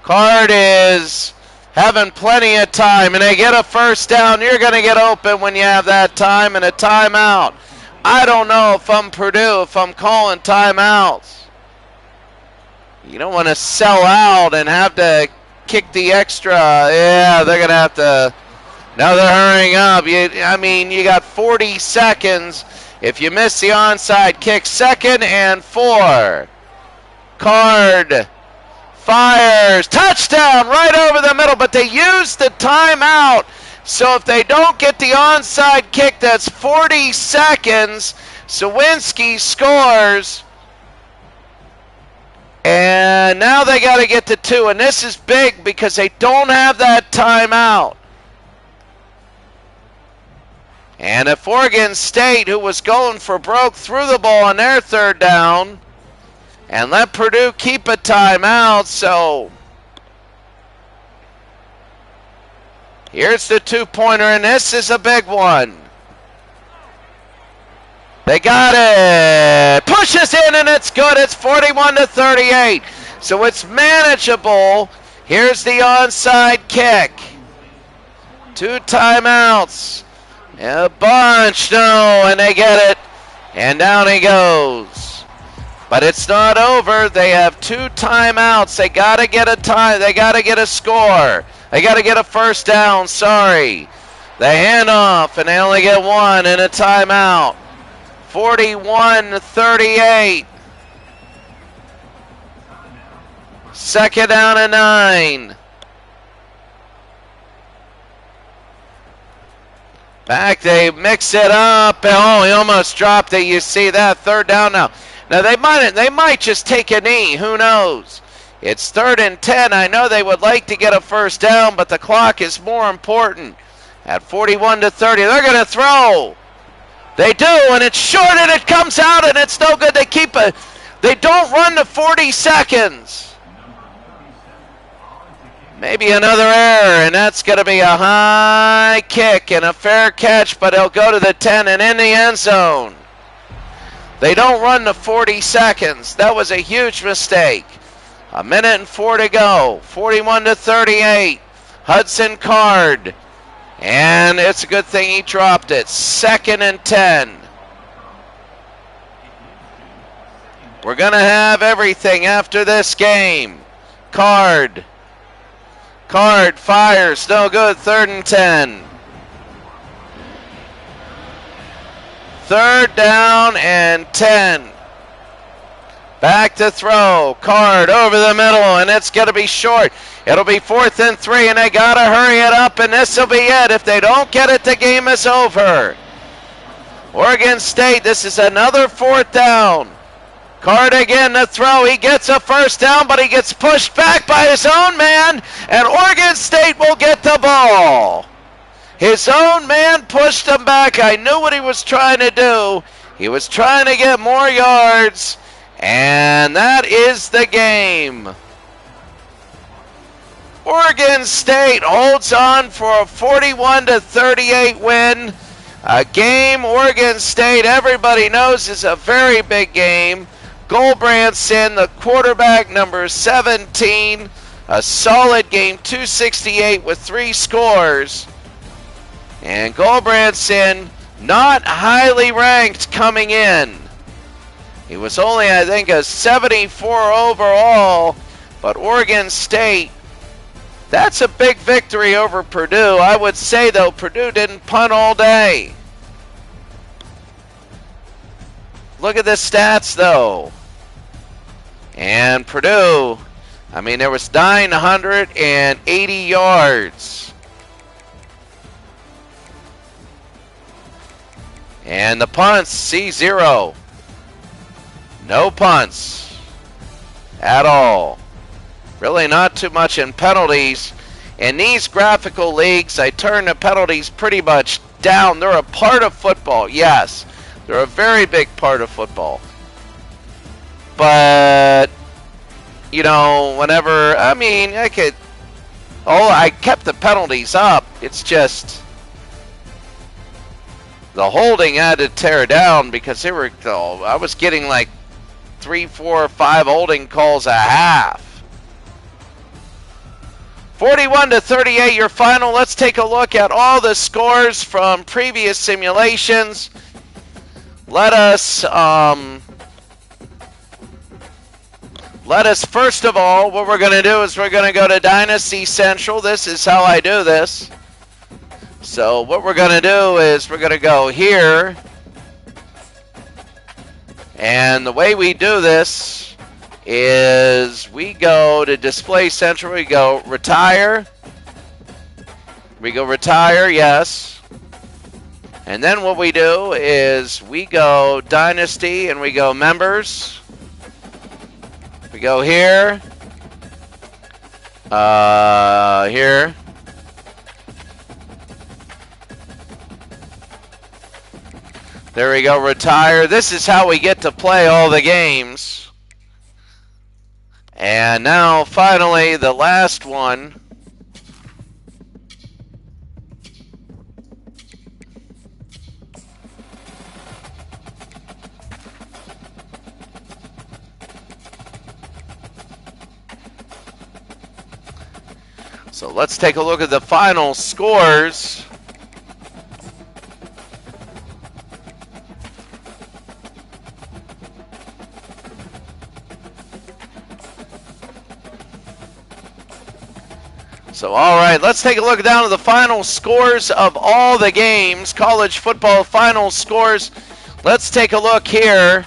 S1: Card is having plenty of time, and they get a 1st down. You're going to get open when you have that time and a timeout. I don't know if I'm Purdue, if I'm calling timeouts. You don't want to sell out and have to kick the extra. Yeah, they're going to have to. Now they're hurrying up. You got 40 seconds. If you miss the onside kick, 2nd and 4. Card fires. Touchdown right over the middle, but they used the timeout. So if they don't get the onside kick, that's 40 seconds. Sawinski scores. And now they got to get to 2. And this is big because they don't have that timeout. And if Oregon State, who was going for broke, threw the ball on their 3rd down and let Purdue keep a timeout, so here's the 2-pointer, and this is a big one. They got it. Pushes in, and it's good. It's 41-38. So it's manageable. Here's the onside kick. 2 timeouts. A bunch. No, and they get it. And down he goes. But it's not over. They have 2 timeouts. They got to get a time. They got to get a score. They got to get a 1st down. Sorry. They hand off, and they only get 1 and a timeout. 41-38. 2nd down and 9. Back, they mix it up. Oh, he almost dropped it. You see that? 3rd down now. Now they might just take a knee. Who knows? It's 3rd and 10. I know they would like to get a 1st down, but the clock is more important. At 41-30, they're going to throw. They do, and it's short, and it comes out, and it's no good. They keep it. They don't run to 40 seconds. Maybe another error, and that's going to be a high kick and a fair catch, but he'll go to the 10 and in the end zone. They don't run to 40 seconds. That was a huge mistake. 1:04 to go. 41-38. Hudson Card. And it's a good thing he dropped it. 2nd and 10. We're going to have everything after this game. Card fires. No good. 3rd and 10. 3rd down and 10. Back to throw. Card over the middle, and it's going to be short. It'll be 4th and 3, and they got to hurry it up, and this will be it. If they don't get it, the game is over. Oregon State, this is another 4th down. Card again to throw. He gets a 1st down, but he gets pushed back by his own man, and Oregon State will get the ball. His own man pushed him back. I knew what he was trying to do. He was trying to get more yards, and that is the game. Oregon State holds on for a 41-38 win. A game Oregon State, everybody knows, is a very big game. Goldbranson, the quarterback, number 17. A solid game, 268 with 3 scores. And Goldbranson, not highly ranked coming in. He was only, I think, a 74 overall. But Oregon State, that's a big victory over Purdue. I would say, though, Purdue didn't punt all day. Look at the stats, though. And Purdue, I mean, there was 980 yards. And the punts, C0. No punts at all. Really not too much in penalties. In these graphical leagues, I turn the penalties pretty much down. They're a part of football, yes. They're a very big part of football. But, you know, whenever, I mean, I kept the penalties up. It's just the holding I had to tear down because they were, I was getting like 3, 4, 5 holding calls a half. 41-38, your final. Let's take a look at all the scores from previous simulations. Let us first of all, what we're going to do is we're going to go to Dynasty Central. This is how I do this. So what we're going to do is we're going to go here. And the way we do this is we go to Display Central, we go retire. We go retire, yes. And then what we do is we go Dynasty and we go Members. We go here. Here. There we go, retire. This is how we get to play all the games. And now, finally, the last one. So let's take a look at the final scores. So, all right, let's take a look down at the final scores of all the games. College football final scores. Let's take a look here.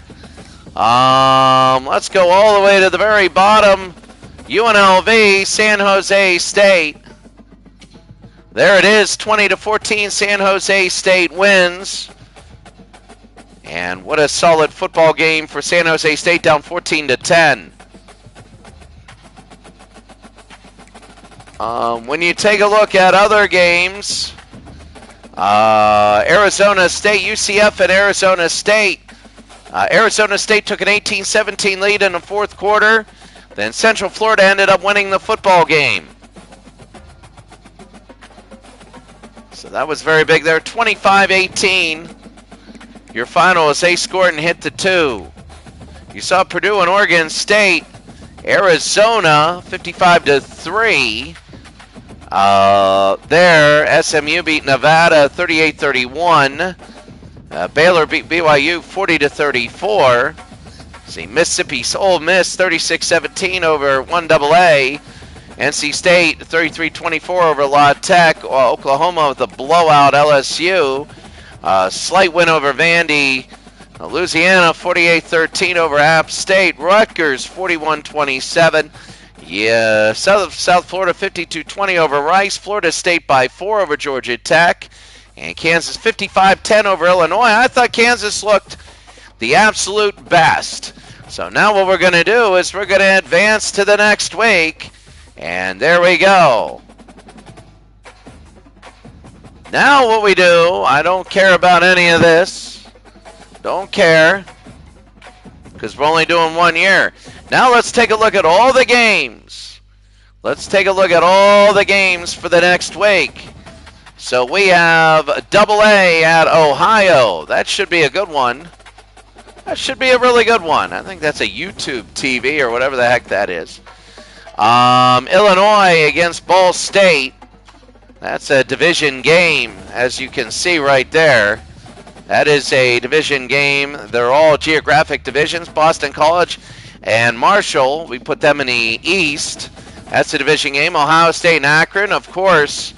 S1: Let's go all the way to the very bottom. UNLV, San Jose State. There it is, 20-14, San Jose State wins. And what a solid football game for San Jose State, down 14-10. When you take a look at other games, Arizona State, UCF and Arizona State. Arizona State took an 18-17 lead in the fourth quarter. Then Central Florida ended up winning the football game. So that was very big there. 25-18. Your final as they scored and hit the 2. You saw Purdue and Oregon State. Arizona, 55-3. There, SMU beat Nevada 38-31. Baylor beat BYU 40-34. See, Mississippi Ole Miss 36-17 over 1AA. NC State 33-24 over La Tech. Oklahoma with a blowout. LSU slight win over Vandy. Louisiana 48-13 over App State. Rutgers 41-27. Yeah, South Florida 52-20 over Rice. Florida State by 4 over Georgia Tech. And Kansas 55-10 over Illinois. I thought Kansas looked the absolute best. So now what we're going to do is we're going to advance to the next week. And there we go. Now what we do, I don't care about any of this. Don't care. Because we're only doing 1 year. Now let's take a look at all the games. Let's take a look at all the games for the next week. So we have AA at Ohio. That should be a good one. That should be a really good one. I think that's a YouTube TV or whatever the heck that is. Illinois against Ball State. That's a division game, as you can see right there. That is a division game. They're all geographic divisions. Boston College and Marshall, we put them in the East. That's a division game. Ohio State and Akron, of course.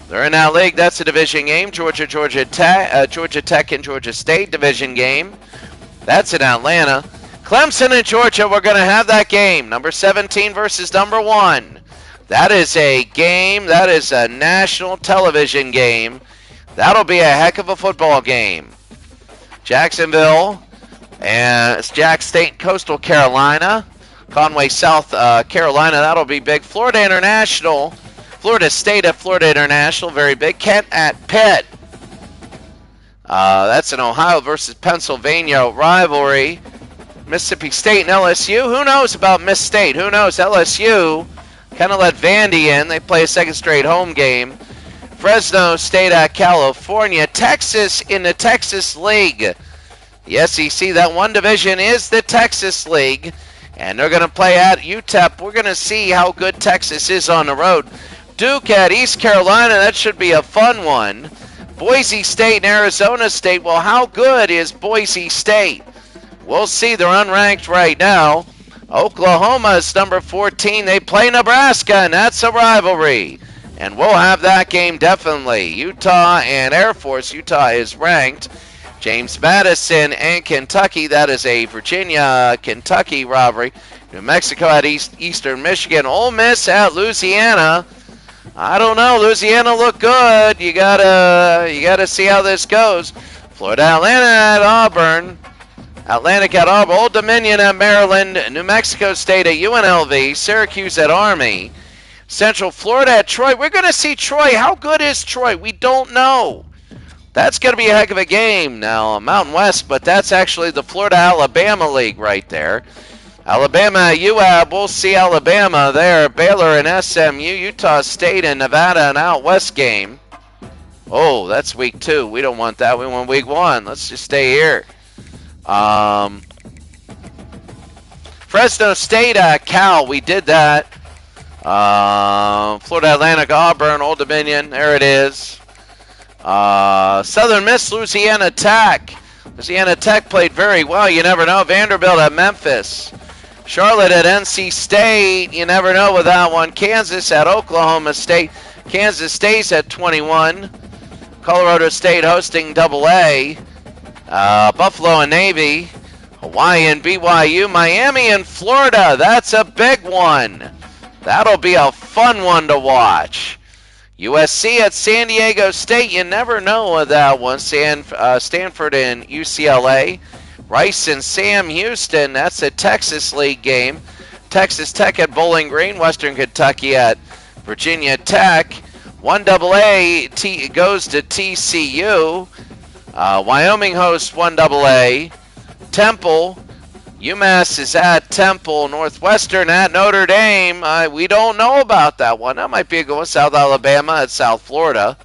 S1: They're in that league. That's a division game. Georgia Tech and Georgia State, division game. That's in Atlanta. Clemson and Georgia, we're going to have that game. Number 17 versus number 1. That is a game. That is a national television game. That'll be a heck of a football game. Jacksonville and Jack State, Coastal Carolina. Conway, South Carolina, that'll be big. Florida International, Florida State at Florida International, very big. Kent at Pitt. That's an Ohio versus Pennsylvania rivalry. Mississippi State and LSU. Who knows about Miss State? Who knows? LSU kind of let Vandy in. They play a second straight home game. Fresno State at California. Texas in the Texas League. The SEC, that one division is the Texas League. And they're going to play at UTEP. We're going to see how good Texas is on the road. Duke at East Carolina. That should be a fun one. Boise State and Arizona State. Well, how good is Boise State? We'll see. They're unranked right now. Oklahoma is number 14. They play Nebraska, and that's a rivalry. And we'll have that game definitely. Utah and Air Force. Utah is ranked. James Madison and Kentucky. That is a Virginia-Kentucky rivalry. New Mexico at Eastern Michigan. Ole Miss at Louisiana. I don't know. Louisiana look good. You gotta see how this goes. Florida Atlanta at Auburn. Atlantic at Auburn. Old Dominion at Maryland. New Mexico State at UNLV. Syracuse at Army. Central Florida at Troy. We're going to see Troy. How good is Troy? We don't know. That's going to be a heck of a game. Now, Mountain West, but that's actually the Florida-Alabama League right there. Alabama at UAB. We'll see Alabama there. Baylor and SMU. Utah State and Nevada, an out west game. Oh, that's week 2. We don't want that. We want week 1. Let's just stay here. Fresno State at Cal. We did that. Florida Atlantic, Auburn, Old Dominion. There it is. Southern Miss, Louisiana Tech. Louisiana Tech played very well. You never know. Vanderbilt at Memphis. Charlotte at NC State. You never know with that one. Kansas at Oklahoma State. Kansas State's at 21. Colorado State hosting AA. Buffalo and Navy. Hawaii and BYU. Miami and Florida. That's a big one. That'll be a fun one to watch. USC at San Diego State. You never know with that one. Stanford and UCLA. Rice and Sam Houston. That's a Texas League game. Texas Tech at Bowling Green. Western Kentucky at Virginia Tech. 1AA goes to TCU. Wyoming hosts 1AA. Temple. UMass is at Temple. Northwestern at Notre Dame. We don't know about that one. That might be a good one. South Alabama at South Florida.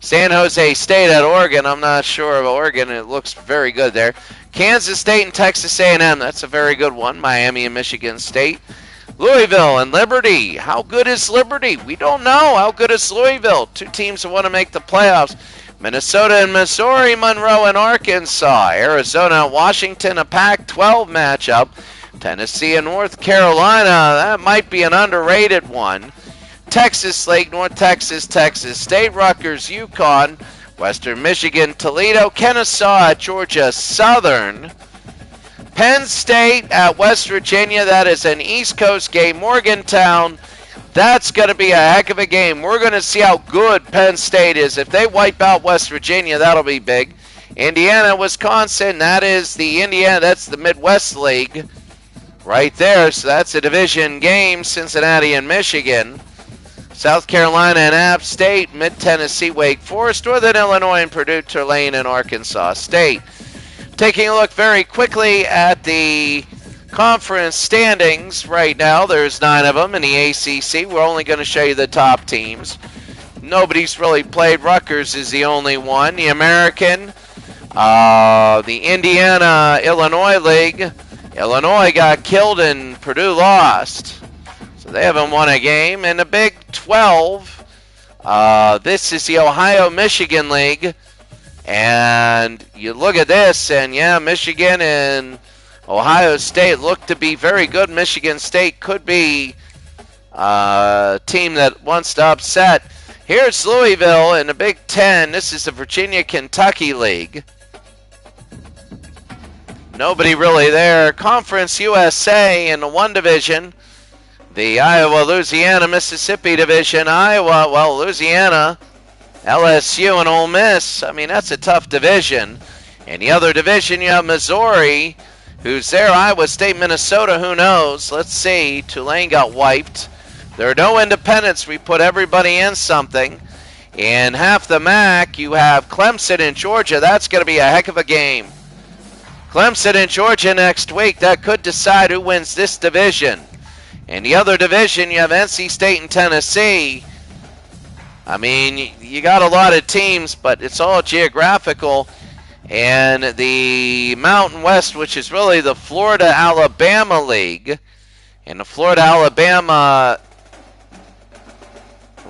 S1: San Jose State at Oregon. I'm not sure of Oregon. It looks very good there. Kansas State and Texas A&M. That's a very good one. Miami and Michigan State. Louisville and Liberty. How good is Liberty? We don't know. How good is Louisville? 2 teams that want to make the playoffs. Minnesota and Missouri, Monroe and Arkansas. Arizona and Washington, a Pac-12 matchup. Tennessee and North Carolina, that might be an underrated one. Texas League, North Texas, Texas State, Rutgers, Yukon, Western Michigan, Toledo, Kennesaw at Georgia Southern. Penn State at West Virginia, that is an East Coast game. Morgantown. That's going to be a heck of a game. We're going to see how good Penn State is. If they wipe out West Virginia, that'll be big. Indiana, Wisconsin, that's the Midwest League right there. So that's a division game. Cincinnati and Michigan. South Carolina and App State, Mid-Tennessee, Wake Forest, Northern Illinois and Purdue, Tulane and Arkansas State. Taking a look very quickly at the conference standings right now. There's 9 of them in the ACC. We're only going to show you the top teams. nobody's really played. Rutgers is the only one. The American, the Indiana-Illinois League. Illinois got killed and Purdue lost. So they haven't won a game. In the Big 12, this is the Ohio-Michigan League. And you look at this, and yeah, Michigan and Ohio State look to be very good. Michigan State could be a team that wants to upset. Here's Louisville in the Big 10. This is the Virginia-Kentucky League. Nobody really there. Conference USA in the 1 division. The Iowa-Louisiana-Mississippi division. Iowa, well, Louisiana, LSU, and Ole Miss. I mean, that's a tough division. In the other division, you have Missouri, who's there. Iowa State, Minnesota, who knows? Let's see. Tulane got wiped. There are no independents. We put everybody in something. In half the MAC, you have Clemson in Georgia. That's going to be a heck of a game. Clemson in Georgia next week. That could decide who wins this division. In the other division, you have NC State and Tennessee. I mean, you got a lot of teams, but it's all geographical. And the Mountain West, which is really the Florida-Alabama League. In the Florida-Alabama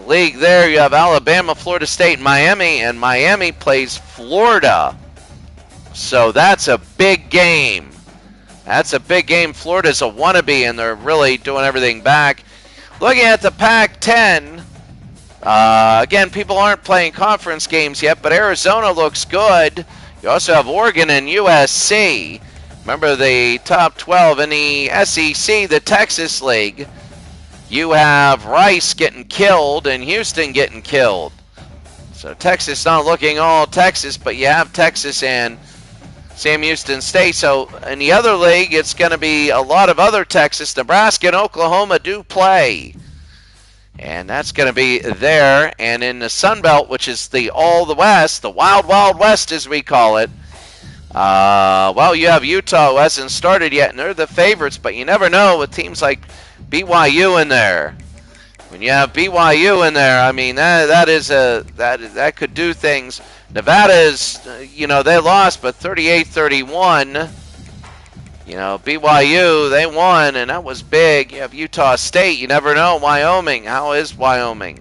S1: League there, you have Alabama, Florida State, Miami, and Miami plays Florida. So that's a big game. That's a big game. Florida's a wannabe, and they're really doing everything back. Looking at the Pac-10, again, people aren't playing conference games yet, but Arizona looks good. You also have Oregon and USC. Remember the top 12 in the SEC, the Texas League. You have Rice getting killed and Houston getting killed. So Texas not looking all Texas, but you have Texas and Sam Houston State. So in the other league, it's going to be a lot of other Texas. Nebraska and Oklahoma do play. And that's going to be there. And in the Sun Belt, which is all the West, the Wild Wild West as we call it, well, you have Utah, who hasn't started yet, and they're the favorites. But you never know with teams like BYU in there. When you have BYU in there, I mean, that could do things. Nevada is, they lost, but 38-31. BYU, they won, and that was big. You have Utah State. You never know. Wyoming. How is Wyoming?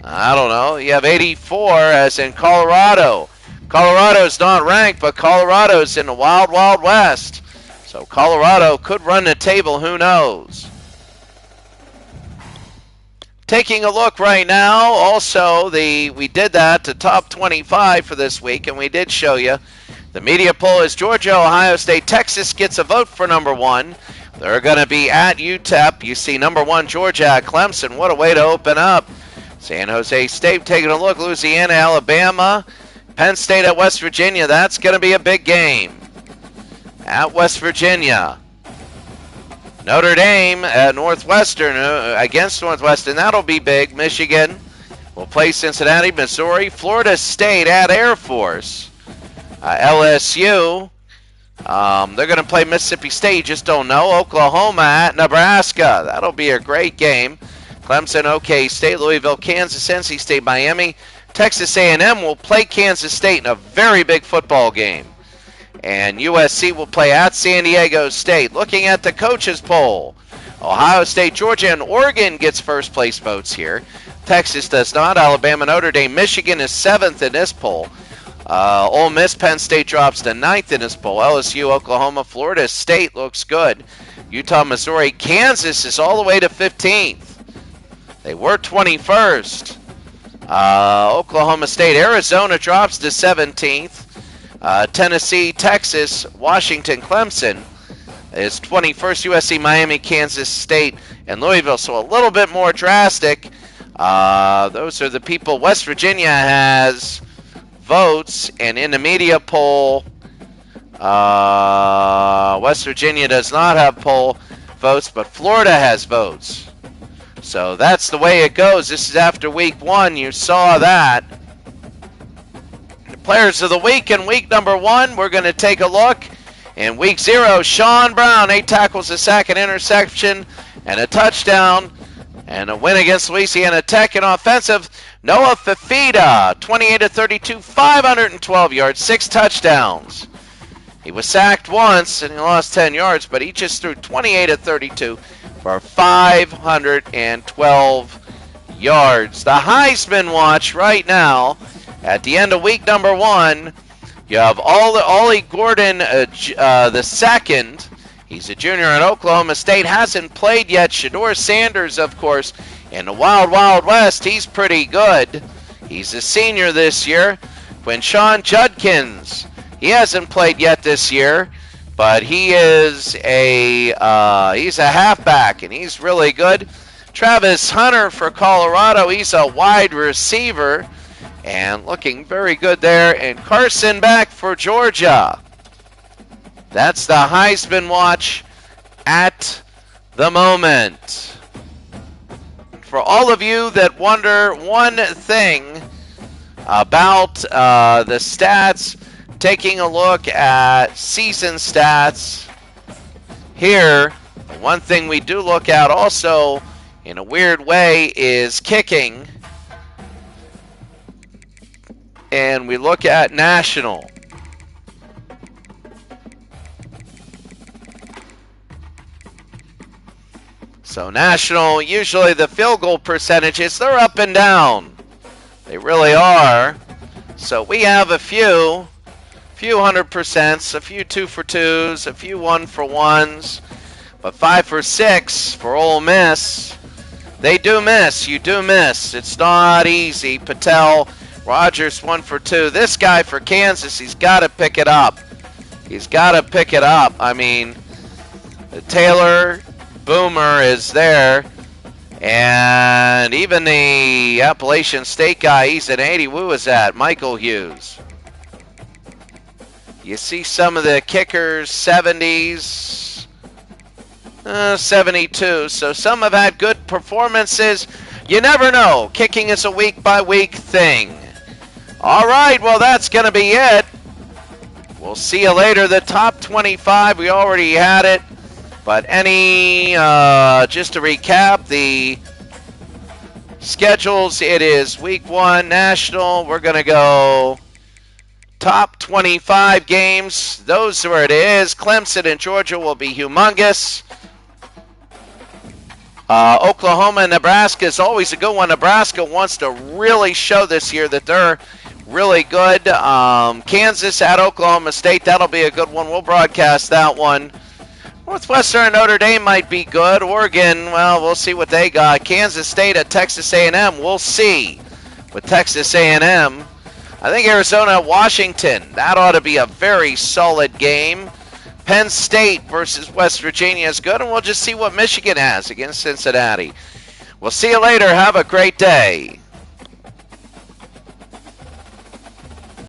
S1: I don't know. You have 84, as in Colorado. Colorado's not ranked, but Colorado's in the Wild Wild West. So Colorado could run the table. Who knows? Taking a look right now, also, we did that, the top 25 for this week, and we did show you. The media poll is Georgia, Ohio State, Texas gets a vote for number 1. They're going to be at UTEP. You see number 1, Georgia at Clemson. What a way to open up. San Jose State taking a look. Louisiana, Alabama. Penn State at West Virginia. That's going to be a big game. At West Virginia. Notre Dame at Northwestern against Northwestern. That'll be big. Michigan will play Cincinnati, Missouri. Florida State at Air Force. LSU. They're going to play Mississippi State. You just don't know. Oklahoma at Nebraska. That'll be a great game. Clemson, OK State, Louisville, Kansas, NC State, Miami. Texas A&M will play Kansas State in a very big football game. And USC will play at San Diego State. Looking at the coaches poll, Ohio State, Georgia, and Oregon gets first place votes here. Texas does not. Alabama, Notre Dame, Michigan is 7th in this poll. Ole Miss, Penn State drops to 9th in this poll. LSU, Oklahoma, Florida State looks good. Utah, Missouri, Kansas is all the way to 15th. They were 21st. Oklahoma State, Arizona drops to 17th. Tennessee, Texas, Washington, Clemson is 21st. USC, Miami, Kansas State, and Louisville. So a little bit more drastic. Those are the people. West Virginia has votes, and in the media poll, West Virginia does not have poll votes, but Florida has votes. So that's the way it goes. This is after week 1. You saw that. Players of the week in week number 1, we're going to take a look. In week 0, Sean Brown, 8 tackles, a sack, an interception, and a touchdown. And a win against Louisiana Tech in offensive. Noah Fafita, 28-32, 512 yards, 6 touchdowns. He was sacked once and he lost 10 yards, but he just threw 28-32 for 512 yards. The Heisman watch right now at the end of week number 1. You have Ollie Gordon the second. He's a junior at Oklahoma State. Hasn't played yet. Shedeur Sanders, of course, in the Wild Wild West. He's pretty good. He's a senior this year. Quinshawn Judkins. He hasn't played yet this year, but he is he's a halfback, and he's really good. Travis Hunter for Colorado. He's a wide receiver, and looking very good there. And Carson Beck for Georgia. That's the Heisman watch at the moment. For all of you that wonder one thing about the stats, taking a look at season stats here, one thing we do look at also in a weird way is kicking. And we look at national. So national, usually the field goal percentages, they're up and down. They really are. So we have a few 100%, a few 2 for 2s, a few 1 for 1s, but 5 for 6 for Ole Miss. They do miss. You do miss. It's not easy. Patel, Rogers 1 for 2. This guy for Kansas, he's got to pick it up. He's got to pick it up. I mean, Taylor Boomer is there, and even the Appalachian State guy, he's an 80. Who is that? Michael Hughes. You see some of the kickers, 70s, 72. So some have had good performances. You never know. Kicking is a week-by-week thing. All right, well, that's going to be it. We'll see you later. The top 25, we already had it. But just to recap, the schedules, it is week 1 national. We're going to go top 25 games. Those are where it is. Clemson and Georgia will be humongous. Oklahoma and Nebraska is always a good one. Nebraska wants to really show this year that they're really good. Kansas at Oklahoma State, that'll be a good one. We'll broadcast that one. Northwestern and Notre Dame might be good. Oregon, well, we'll see what they got. Kansas State at Texas A&M, we'll see with Texas A&M. I think Arizona at Washington, that ought to be a very solid game. Penn State versus West Virginia is good, and we'll just see what Michigan has against Cincinnati. We'll see you later. Have a great day.